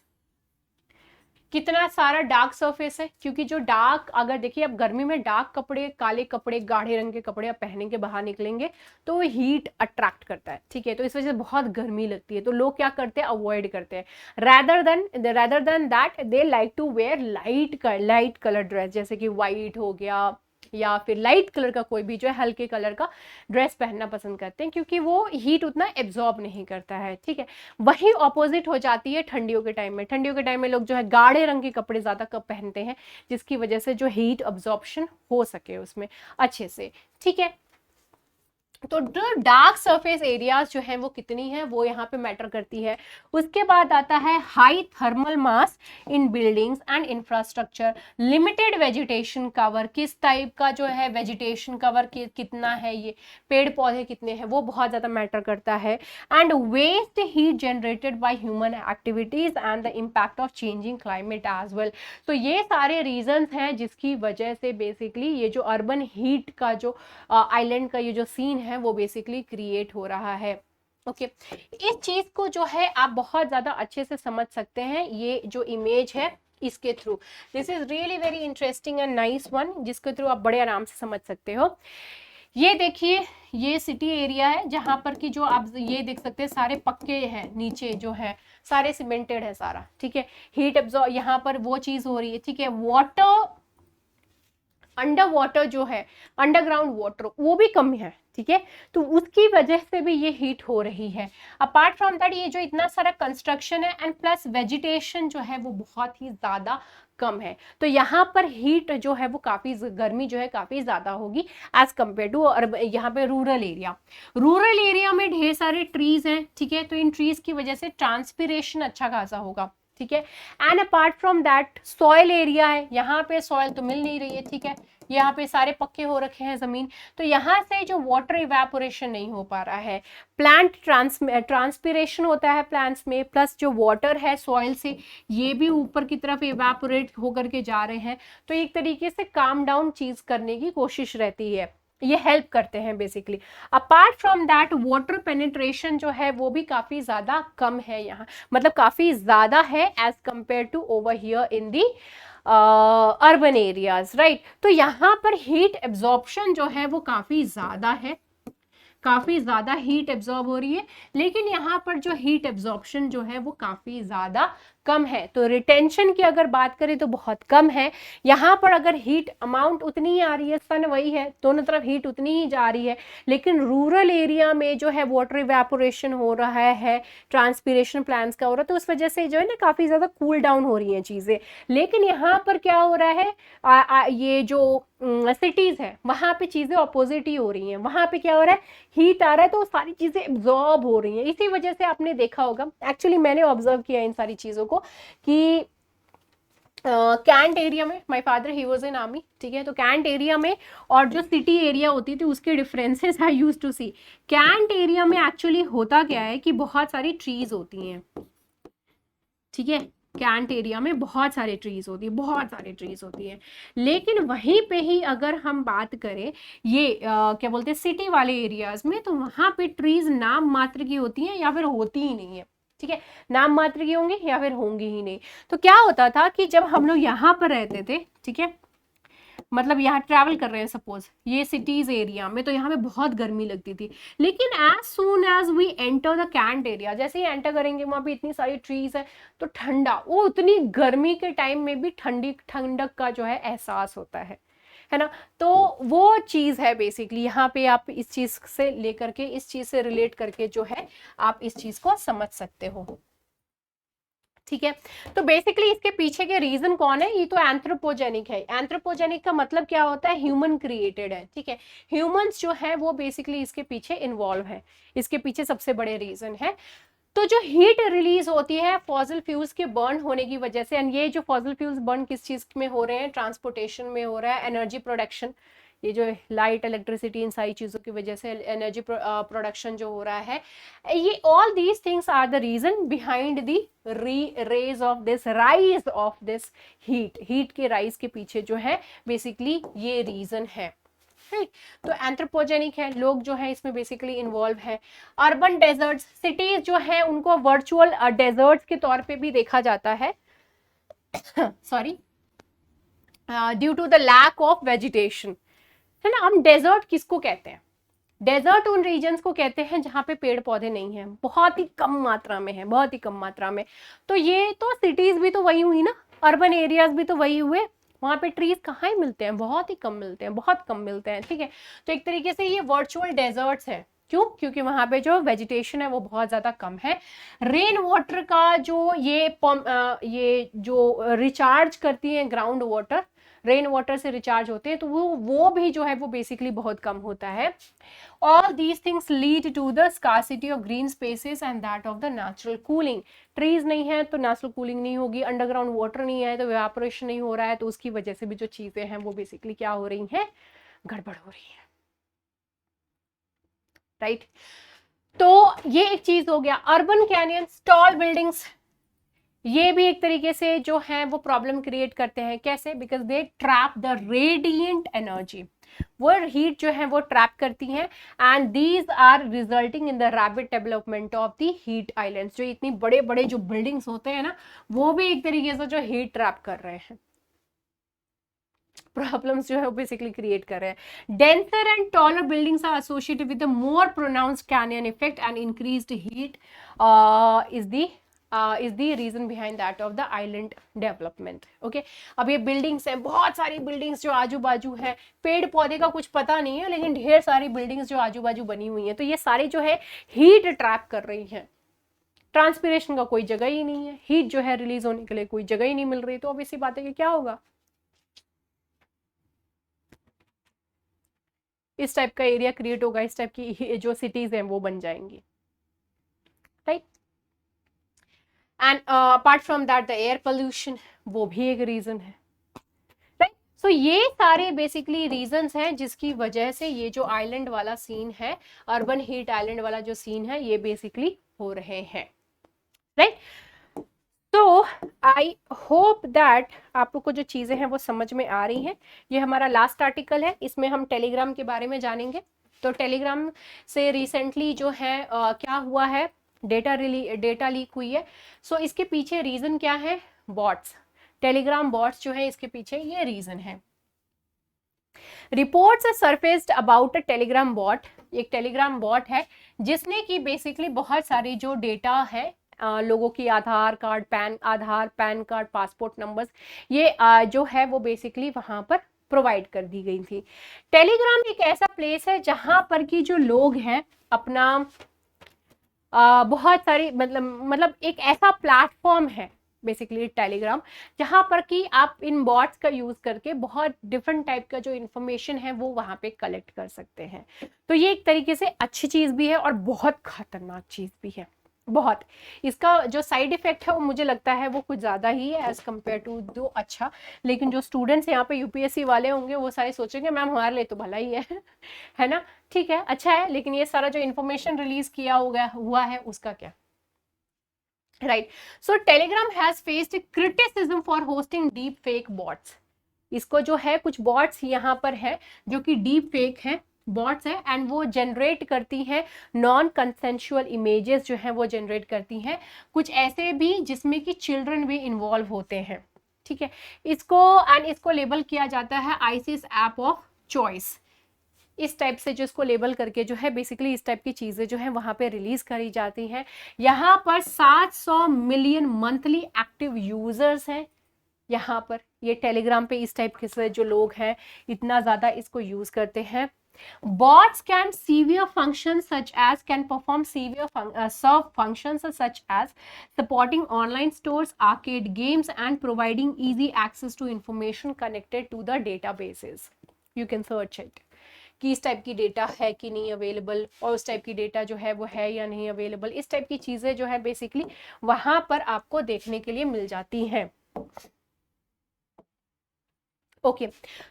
कितना सारा डार्क सरफेस है, क्योंकि जो डार्क, अगर देखिए अब गर्मी में डार्क कपड़े, काले कपड़े, गाढ़े रंग के कपड़े आप पहन के बाहर निकलेंगे तो वो हीट अट्रैक्ट करता है, ठीक है, तो इस वजह से बहुत गर्मी लगती है, तो लोग क्या करते हैं, अवॉइड करते हैं, rather than that they like to wear light colour dress, जैसे कि व्हाइट हो गया या फिर लाइट कलर का कोई भी जो है हल्के कलर का ड्रेस पहनना पसंद करते हैं, क्योंकि वो हीट उतना एब्जॉर्ब नहीं करता है, ठीक है। वही ऑपोजिट हो जाती है ठंडियों के टाइम में। ठंडियों के टाइम में लोग जो है गाढ़े रंग के कपड़े ज्यादा पहनते हैं, जिसकी वजह से जो हीट अब्जॉर्प्शन हो सके उसमें अच्छे से, ठीक है। तो जो डार्क सरफेस एरियाज जो है वो कितनी है वो यहाँ पे मैटर करती है। उसके बाद आता है high thermal mass in buildings and infrastructure, limited vegetation cover, किस टाइप का जो है वेजिटेशन कवर कितना है, ये पेड़ पौधे कितने हैं वो बहुत ज्यादा मैटर करता है। And waste heat generated by human activities and the impact of changing climate as well. तो ये सारे रीजंस हैं जिसकी वजह से बेसिकली ये जो अर्बन हीट का जो आइलैंड का ये जो सीन है वो बेसिकली क्रिएट हो रहा है। ओके, इस चीज को जो है आप बहुत ज्यादा अच्छे से समझ सकते हैं ये जो इमेज है इसके through. This is really very interesting and nice one, जिसके थ्रू आप बड़े आराम से समझ सकते हो। ये देखिए, ये सिटी एरिया है जहां पर कि जो आप ये देख सकते हैं सारे पक्के हैं, नीचे जो है सारे सीमेंटेड है सारा, ठीक है। हीट एब्जॉर्ब यहाँ पर वो चीज हो रही है, ठीक है। वाटर, अंडर वाटर जो है, अंडरग्राउंड वाटर वो भी कम है, ठीक है, तो उसकी वजह से भी ये हीट हो रही है। अपार्ट फ्रॉम दैट ये जो इतना सारा कंस्ट्रक्शन है एंड प्लस वेजिटेशन जो है वो बहुत ही ज्यादा कम है, तो यहाँ पर हीट जो है वो काफी गर्मी जो है काफी ज्यादा होगी एज कम्पेयर टू यहाँ पे रूरल एरिया में ढेर सारे ट्रीज हैं, ठीक है, तो इन ट्रीज की वजह से ट्रांसपिरेशन अच्छा खासा होगा, ठीक है। And apart from that soil area है, यहाँ पे सॉइल तो मिल नहीं रही है, ठीक है, यहाँ पे सारे पक्के हो रखे हैं जमीन, तो यहाँ से जो वाटर इवेपोरेशन नहीं हो पा रहा है। प्लांट ट्रांसपिरेशन होता है प्लांट्स में, प्लस जो वाटर है सॉइल से ये भी ऊपर की तरफ इवेपोरेट होकर के जा रहे हैं, तो एक तरीके से काम डाउन चीज करने की कोशिश रहती है, ये हेल्प करते हैं basically. Apart from that water penetration जो है वो भी काफी ज्यादा कम है यहाँ, मतलब काफी ज्यादा है as compare to over here in the urban areas, right. तो यहाँ पर हीट एब्जॉर्प्शन जो है वो काफी ज्यादा है, काफी ज्यादा हीट एब्जॉर्ब हो रही है, लेकिन यहाँ पर जो हीट एब्जॉर्प्शन जो है वो काफी ज्यादा कम है। तो रिटेंशन की अगर बात करें तो बहुत कम है। यहाँ पर अगर हीट अमाउंट उतनी ही आ रही है, सन वही है, दोनों तरफ हीट उतनी ही जा रही है, लेकिन रूरल एरिया में जो है वाटर इवेपोरेशन हो रहा है, ट्रांसपिरेशन प्लांट्स का हो रहा है, तो उस वजह से जो है ना काफी ज्यादा कूल डाउन हो रही हैं चीजें। लेकिन यहाँ पर क्या हो रहा है, ये जो सिटीज है वहां पे चीजें ऑपोजिट ही हो रही हैं, वहां पे क्या हो रहा है, हीट आ रहा है तो सारी चीजें एब्जॉर्ब हो रही हैं। इसी वजह से आपने देखा होगा, एक्चुअली मैंने ऑब्जर्व किया इन सारी चीजों को, कि कैंट एरिया में, my father he was in army, ठीक है, तो कैंट एरिया में और जो सिटी एरिया होती थी उसके differences I use to see. Cantt area में एक्चुअली होता क्या है कि बहुत सारी ट्रीज होती हैं, ठीक है, कैंट एरिया में बहुत सारे ट्रीज होती है, बहुत सारे ट्रीज होती है। लेकिन वहीं पे ही अगर हम बात करें ये क्या बोलते हैं सिटी वाले एरियाज में, तो वहां पे ट्रीज नाम मात्र की होती हैं या फिर होती ही नहीं है, ठीक है, नाम मात्र की होंगी या फिर होंगी ही नहीं। तो क्या होता था कि जब हम लोग यहाँ पर रहते थे, ठीक है, मतलब यहाँ ट्रैवल कर रहे हैं सपोज ये सिटीज एरिया में, तो यहाँ पे बहुत गर्मी लगती थी। लेकिन as soon as we enter the cantt area, जैसे ही एंटर करेंगे वहां पे इतनी सारी ट्रीज है, तो ठंडा, वो उतनी गर्मी के टाइम में भी ठंडी ठंडक का जो है एहसास होता है ना। तो वो चीज है बेसिकली, यहाँ पे आप इस चीज से लेकर के, इस चीज से रिलेट करके जो है आप इस चीज को समझ सकते हो, ठीक है। तो बेसिकली इसके पीछे के रीजन कौन है, ये तो एंथ्रोपोजेनिक है। एंथ्रोपोजेनिक का मतलब क्या होता है, ह्यूमन क्रिएटेड है, ठीक है, ह्यूमंस जो है वो बेसिकली इसके पीछे इन्वॉल्व है, इसके पीछे सबसे बड़े रीजन है। तो जो हीट रिलीज होती है फॉसिल फ्यूल्स के बर्न होने की वजह से, एंड ये जो फॉसिल फ्यूल्स बर्न किस चीज में हो रहे हैं, ट्रांसपोर्टेशन में हो रहा है, एनर्जी प्रोडक्शन, ये जो लाइट इलेक्ट्रिसिटी इन सारी चीजों की वजह से एनर्जी प्रोडक्शन जो हो रहा है, ये all these things are the reason behind the raise of this rise of this heat, heat के राइज के पीछे जो है बेसिकली ये रीजन है, राइट। तो एंथ्रोपोजेनिक है, लोग जो है इसमें बेसिकली इन्वॉल्व है। अर्बन डेजर्ट्स, सिटीज जो है उनको वर्चुअल डेजर्ट्स के तौर पे भी देखा जाता है sorry, due to the lack of vegetation, है ना। हम डेजर्ट किसको कहते हैं, डेजर्ट उन रीजन्स को कहते हैं जहाँ पे पेड़ पौधे नहीं हैं, बहुत ही कम मात्रा में है, बहुत ही कम मात्रा में। तो ये तो सिटीज भी तो वही हुई ना, अर्बन एरियाज भी तो वही हुए, वहां पे ट्रीज कहाँ ही मिलते हैं, बहुत ही कम मिलते हैं, बहुत कम मिलते हैं, ठीक है। तो एक तरीके से ये वर्चुअल डेजर्ट्स है, क्यों, क्योंकि वहां पे जो वेजिटेशन है वो बहुत ज्यादा कम है। रेन वाटर का जो ये जो रिचार्ज करती है ग्राउंड वाटर, रेन वाटर से रिचार्ज होते हैं, तो वो भी जो है वो बेसिकली बहुत कम होता है। All these things lead to the scarcity of green spaces and that of the natural cooling. Trees नहीं है तो नेचुरल कूलिंग नहीं होगी, अंडरग्राउंड वाटर नहीं है तो इवेपोरेशन नहीं हो रहा है, तो उसकी वजह से भी जो चीजें हैं वो बेसिकली क्या हो रही हैं, गड़बड़ हो रही है, राइट। तो ये एक चीज हो गया। अर्बन कैनियंस, टॉल बिल्डिंग्स, ये भी एक तरीके से जो है वो प्रॉब्लम क्रिएट करते हैं, कैसे, because they trap the radiant energy, वो हीट जो है वो ट्रैप करती हैं, and these are resulting in the rapid development of the heat islands. जो इतनी बड़े बड़े जो बिल्डिंग्स होते हैं ना, वो भी एक तरीके से जो हीट ट्रैप कर रहे हैं, प्रॉब्लम्स जो है वो बेसिकली क्रिएट कर रहे हैं। Denser and taller buildings are associated with the more pronounced canyon effect and increased heat is the reason behind that of the island development. Okay, अब ये बिल्डिंग्स हैं, बहुत सारी बिल्डिंग्स जो आजू बाजू है, पेड़ पौधे का कुछ पता नहीं है, लेकिन ढेर सारी बिल्डिंग्स जो आजू बाजू बनी हुई हैं, तो ये सारी जो है हीट ट्रैप कर रही हैं, ट्रांसपिरेशन का कोई जगह ही नहीं है, हीट जो है रिलीज होने के लिए कोई जगह ही नहीं मिल रही, तो अब इसी बात है कि क्या होगा, इस टाइप का एरिया क्रिएट होगा, इस टाइप की जो सिटीज हैं वो बन जाएंगी, right. And apart from that the air pollution, वो भी एक रीजन है, राइट। सो ये सारे बेसिकली रीजंस हैं जिसकी वजह से ये जो आइलैंड वाला सीन है, अर्बन हीट आइलैंड वाला जो सीन है, ये बेसिकली हो रहे हैं, राइट। तो आई होप दैट आप लोग को जो चीजें हैं वो समझ में आ रही हैं। ये हमारा लास्ट आर्टिकल है, इसमें हम टेलीग्राम के बारे में जानेंगे। तो टेलीग्राम से रिसेंटली जो है क्या हुआ है, डेटा लीक हुई है। सो इसके पीछे रीजन क्या है, बॉट्स, टेलीग्राम बॉट्स जो है इसके पीछे ये रीजन है। Reports are surfaced about a Telegram bot, एक टेलीग्राम बॉट है जिसने की बेसिकली बहुत सारी जो डेटा है लोगों की, आधार पैन कार्ड, पासपोर्ट नंबर्स, ये जो है वो बेसिकली वहां पर प्रोवाइड कर दी गई थी। टेलीग्राम एक ऐसा प्लेस है जहां पर कि जो लोग हैं अपना बहुत सारी मतलब एक ऐसा प्लेटफॉर्म है बेसिकली टेलीग्राम, जहां पर कि आप इन बॉट्स का यूज करके बहुत डिफरेंट टाइप का जो इन्फॉर्मेशन है वो वहां पे कलेक्ट कर सकते हैं। तो ये एक तरीके से अच्छी चीज भी है और बहुत खतरनाक चीज भी है, बहुत। इसका जो साइड इफेक्ट है वो मुझे लगता है वो कुछ ज़्यादा ही है एज कम्पेयर टू दो अच्छा। लेकिन जो स्टूडेंट्स यहाँ पे यूपीएससी वाले होंगे वो सारे सोचेंगे मैम हमारे लिए तो भला ही है है ना। ठीक है, अच्छा है, लेकिन ये सारा जो इन्फॉर्मेशन रिलीज किया हुआ है उसका क्या, right. So Telegram has faced criticism for hosting deep fake bots. इसको जो है कुछ बॉट्स यहाँ पर है जो कि डीप फेक है, बॉट्स है, एंड वो जनरेट करती हैं नॉन कंसेंशुअल इमेजेस जो है वो जनरेट करती हैं, कुछ ऐसे भी जिसमें कि चिल्ड्रन भी इन्वॉल्व होते हैं। ठीक है, इसको लेबल किया जाता है आईसिस ऐप ऑफ चॉइस। इस टाइप से जो इसको लेबल करके जो है बेसिकली इस टाइप की चीज़ें जो है वहाँ पे रिलीज करी जाती हैं। यहाँ पर 700 मिलियन मंथली एक्टिव यूजर्स हैं। यहाँ पर ये टेलीग्राम पे इस टाइप के से जो लोग हैं इतना ज़्यादा इसको यूज़ करते हैं। Bots can severe functions such as can perform severe serve functions such as supporting online stores, arcade games, and providing easy access to information connected to the databases. You can search it. कि इस टाइप की डेटा है कि नहीं अवेलेबल, और उस टाइप की डेटा जो है वो है या नहीं अवेलेबल, इस टाइप की चीज़ें जो है बेसिकली वहाँ पर आपको देखने के लिए मिल जाती हैं। ओके,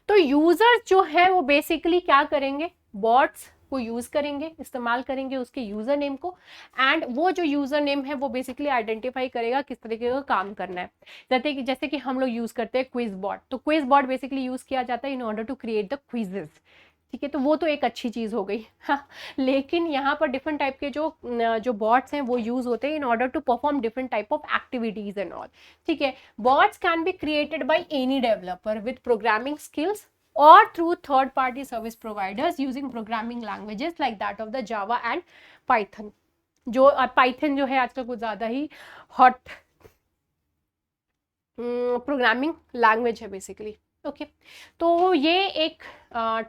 तो यूजर्स जो है वो बेसिकली क्या करेंगे, बॉट्स को यूज करेंगे, इस्तेमाल करेंगे उसके यूजर नेम को, एंड वो जो यूजर नेम है वो बेसिकली आइडेंटिफाई करेगा किस तरीके का काम करना है। जैसे कि हम लोग यूज करते हैं क्विज बॉट, तो क्विज बॉट बेसिकली यूज किया जाता है in order to create the quizzes. ठीक है, तो वो तो एक अच्छी चीज हो गई। हाँ, लेकिन यहाँ पर डिफरेंट टाइप के जो बॉट्स हैं वो यूज होते हैं in order to perform different type of activities and all. ठीक है, bots can be created by any developer with programming skills or through third party service providers using programming languages like that of the Java and Python। जो Python जो है आजकल कुछ ज़्यादा ही हॉट प्रोग्रामिंग लैंग्वेज है बेसिकली। ओके, तो ये एक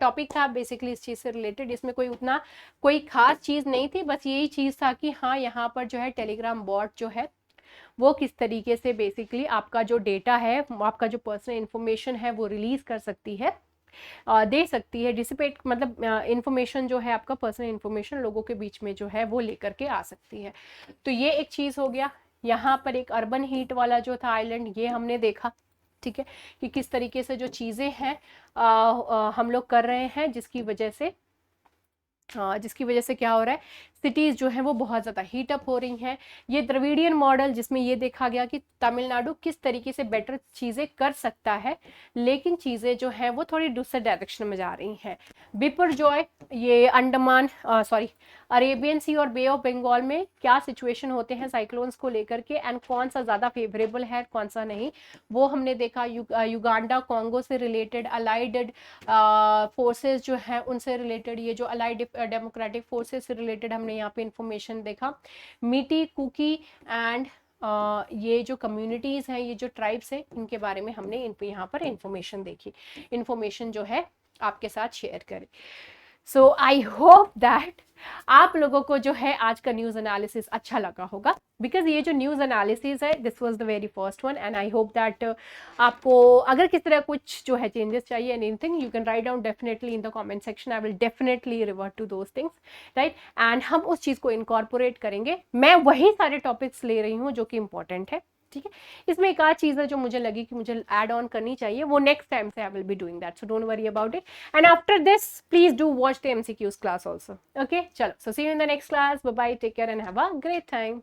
टॉपिक था बेसिकली इस चीज़ से रिलेटेड। इसमें कोई खास चीज़ नहीं थी, बस यही चीज़ था कि हाँ यहाँ पर जो है टेलीग्राम बॉट जो है वो किस तरीके से बेसिकली आपका जो डेटा है, आपका जो पर्सनल इन्फॉर्मेशन है वो रिलीज कर सकती है, दे सकती है, डिसिपेट मतलब इंफॉर्मेशन जो है आपका पर्सनल इंफॉर्मेशन लोगों के बीच में जो है वो लेकर के आ सकती है। तो ये एक चीज़ हो गया। यहाँ पर एक अर्बन हीट वाला जो था आइलैंड, ये हमने देखा। ठीक है, कि किस तरीके से जो चीज़ें हैं हम लोग कर रहे हैं जिसकी वजह से क्या हो रहा है, सिटीज़ जो है वो बहुत ज़्यादा हीटअप हो रही हैं। ये द्रविडियन मॉडल जिसमें ये देखा गया कि तमिलनाडु किस तरीके से बेटर चीज़ें कर सकता है, लेकिन चीज़ें जो हैं वो थोड़ी दूसरे डायरेक्शन में जा रही हैं। बिपरजॉय, ये अंडमान अरेबियन सी और बे ऑफ बंगाल में क्या सिचुएशन होते हैं साइक्लोन्स को लेकर के, एंड कौन सा ज़्यादा फेवरेबल है कौन सा नहीं, वो हमने देखा। युगांडा कॉन्गो से रिलेटेड अलाइड फोर्सेस जो हैं उनसे रिलेटेड, ये जो अलाइड डेमोक्रेटिक फोर्सेस से रिलेटेड हमने यहाँ पे इंफॉर्मेशन देखा। मीटी कुकी एंड ये जो कम्युनिटीज़ हैं, ये जो ट्राइब्स हैं, इनके बारे में हमने यहाँ पर इंफॉर्मेशन देखी, इंफॉर्मेशन जो है आपके साथ शेयर करें। सो आई होप दैट आप लोगों को जो है आज का न्यूज़ एनालिसिस अच्छा लगा होगा, बिकॉज ये जो न्यूज़ एनालिसिस है this was the very first one, and I hope that आपको अगर किस तरह कुछ जो है चेंजेस चाहिए anything you can write down definitely in the comment section, I will definitely revert to those things, right. And हम उस चीज़ को इनकॉर्पोरेट करेंगे। मैं वही सारे टॉपिक्स ले रही हूँ जो कि इंपॉर्टेंट है। ठीक है, इसमें एक आध चीज़ है जो मुझे लगी कि मुझे ऐड ऑन करनी चाहिए, वो नेक्स्ट टाइम से I will be doing that, so don't worry about it. And after this please do watch the MCQs class also. Okay, चलो, so see you in the next class, bye bye, take care and have a great time.